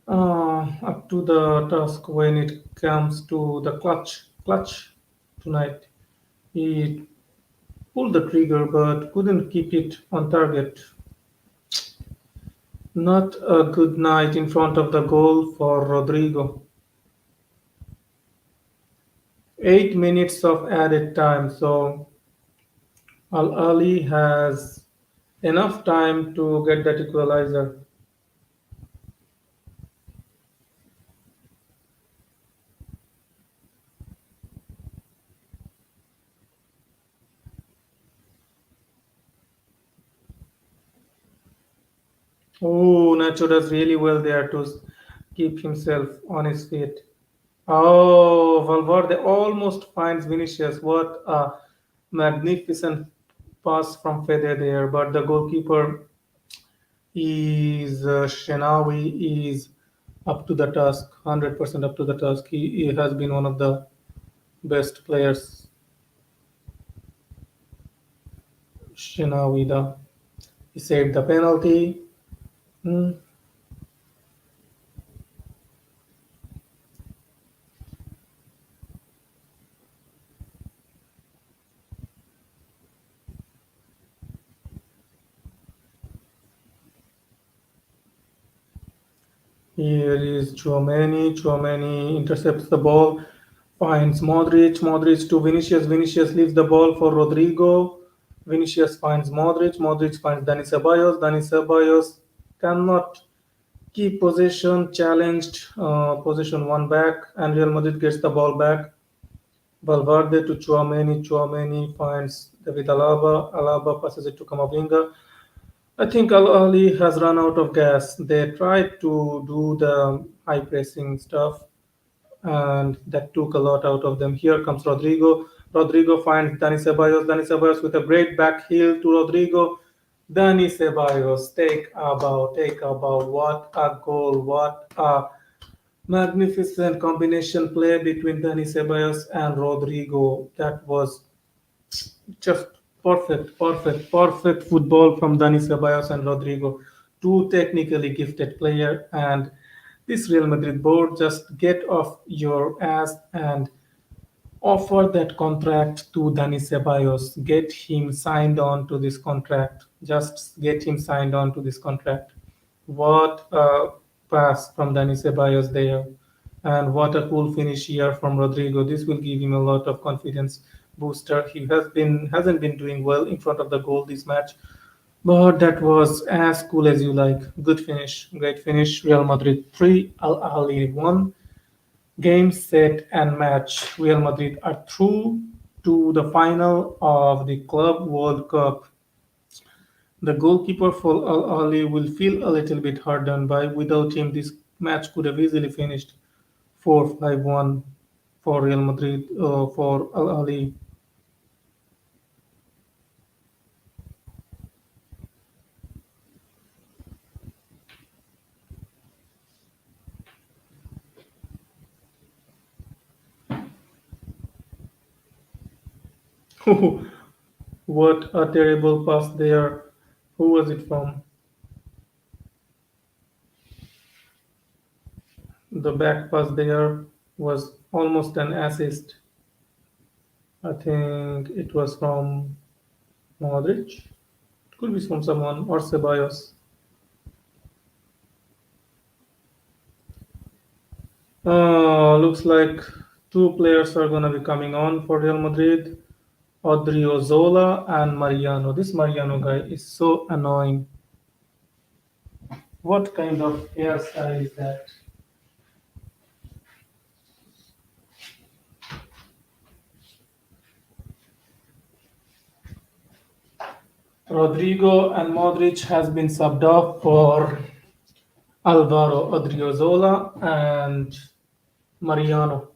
up to the task when it comes to the clutch tonight. He pulled the trigger but couldn't keep it on target. Not a good night in front of the goal for Rodrigo. 8 minutes of added time, so Al Ali has enough time to get that equalizer. Oh, Nacho does really well there to keep himself on his feet. Oh, Valverde almost finds Vinicius. What a magnificent pass from Fede there. But the goalkeeper is Shenawi is up to the task, 100% up to the task. He has been one of the best players. Shenawi, he saved the penalty. Hmm. Here is Chouameni. Chouameni intercepts the ball, finds Modric. Modric to Vinicius. Vinicius leaves the ball for Rodrigo. Vinicius finds Modric, Modric finds Dani Ceballos, Dani Ceballos cannot keep possession, challenged, possession one back, and Real Madrid gets the ball back. Valverde to Chouameni, Chouameni finds David Alaba, Alaba passes it to Camavinga. I think Al Ahly has run out of gas. They tried to do the high pressing stuff, and that took a lot out of them. Here comes Rodrigo. Rodrigo finds Dani Ceballos. Dani Ceballos with a great back heel to Rodrigo. Dani Ceballos, take a bow. What a goal! What a magnificent combination play between Dani Ceballos and Rodrigo. That was just perfect football from Dani Ceballos and Rodrigo. Two technically gifted players, and this Real Madrid board just get off your ass and offer that contract to Dani Ceballos. Get him signed on to this contract. Just get him signed on to this contract. What a pass from Dani Ceballos there. And what a cool finish here from Rodrigo. This will give him a lot of confidence booster. He hasn't been doing well in front of the goal this match. But that was as cool as you like. Good finish. Great finish. Real Madrid 3, Al Ahly 1. Game, set, and match. Real Madrid are through to the final of the Club World Cup. The goalkeeper for Al Ahly will feel a little bit hard done by. Without him, this match could have easily finished 4-5-1 for Real Madrid, for Al Ahly. What a terrible pass there. Who was it from? The back pass there was almost an assist. I think it was from Modric. It could be from someone or Ceballos. Looks like two players are gonna be coming on for Real Madrid. Odriozola and Mariano. This Mariano guy is so annoying. What kind of hairstyle is that? Rodrigo and Modric has been subbed off for Alvaro Odriozola and Mariano.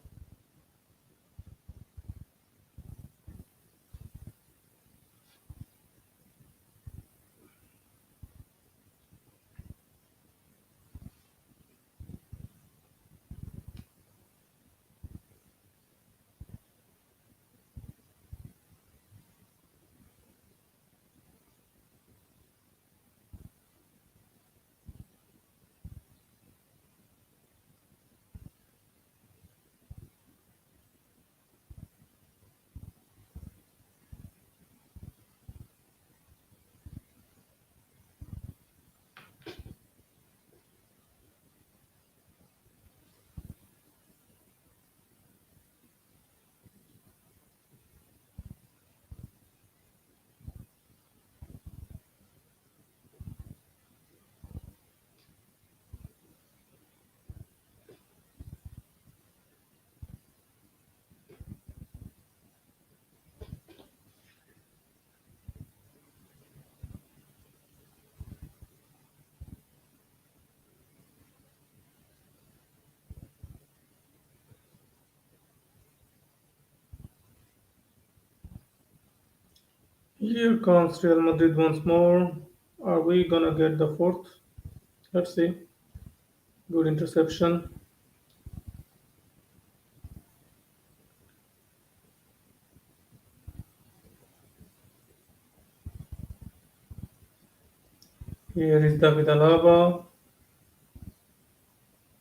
Here comes Real Madrid once more. Are we gonna get the fourth? Let's see. Good interception. Here is David Alaba.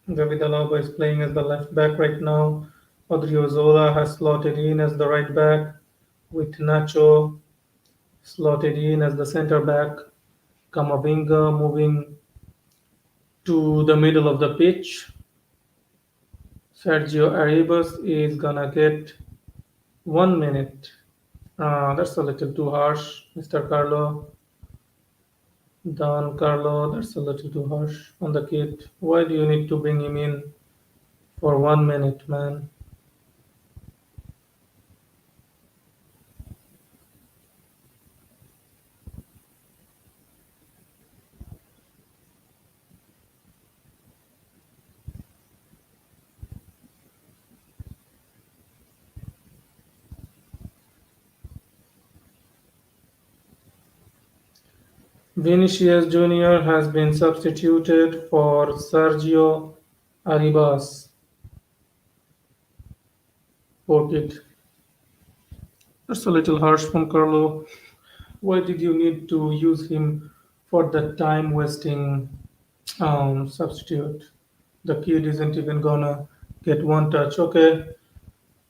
David Alaba is playing as the left back right now. Odriozola has slotted in as the right back, with Nacho slotted in as the center back. Camavinga moving to the middle of the pitch. Sergio Arribas is gonna get 1 minute. That's a little too harsh, Mr. Carlo. Don Carlo, that's a little too harsh on the kid. Why do you need to bring him in for 1 minute, man? Vinicius Jr. has been substituted for Sergio Arribas. Poor kid. That's a little harsh from Carlo. Why did you need to use him for the time wasting substitute? The kid isn't even gonna get one touch. Okay.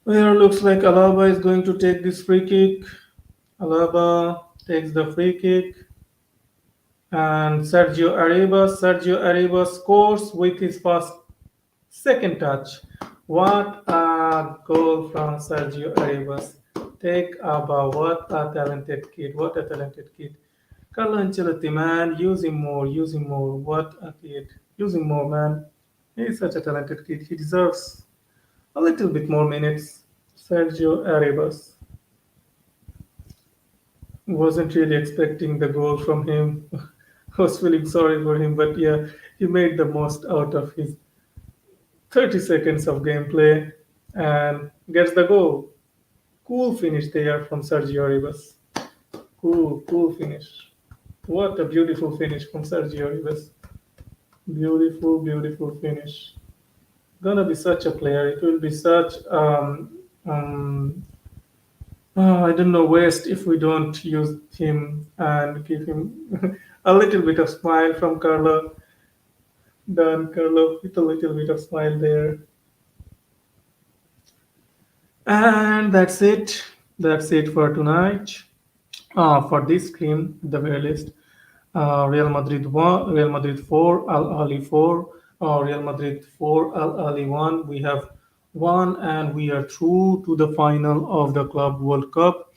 Well, looks like Alaba is going to take this free kick. Alaba takes the free kick. And Sergio Arribas scores with his first second touch. What a goal from Sergio Arribas. Take a bow. What a talented kid. What a talented kid. Carlo Ancelotti, man, use him more, use him more. What a kid. Use him more, man. He's such a talented kid. He deserves a little bit more minutes. Sergio Arribas. Wasn't really expecting the goal from him. I was feeling sorry for him, but yeah, he made the most out of his 30 seconds of gameplay and gets the goal. Cool finish there from Sergio Ribas. Cool, cool finish. What a beautiful finish from Sergio Ribas. Beautiful, beautiful finish. Gonna be such a player. It will be such I don't know waste if we don't use him and give him a little bit of smile from Carlo. Done, Carlo, with a little bit of smile there. And that's it. That's it for tonight. For this game, at the very least, Real Madrid 1, Real Madrid 4, Al Ahly 4, Real Madrid 4, Al Ahly 1. We have won and we are through to the final of the Club World Cup.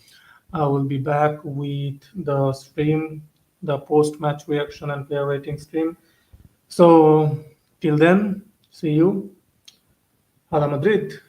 I will be back with the stream, the post match reaction and player rating stream. So, till then, see you. Hala Madrid.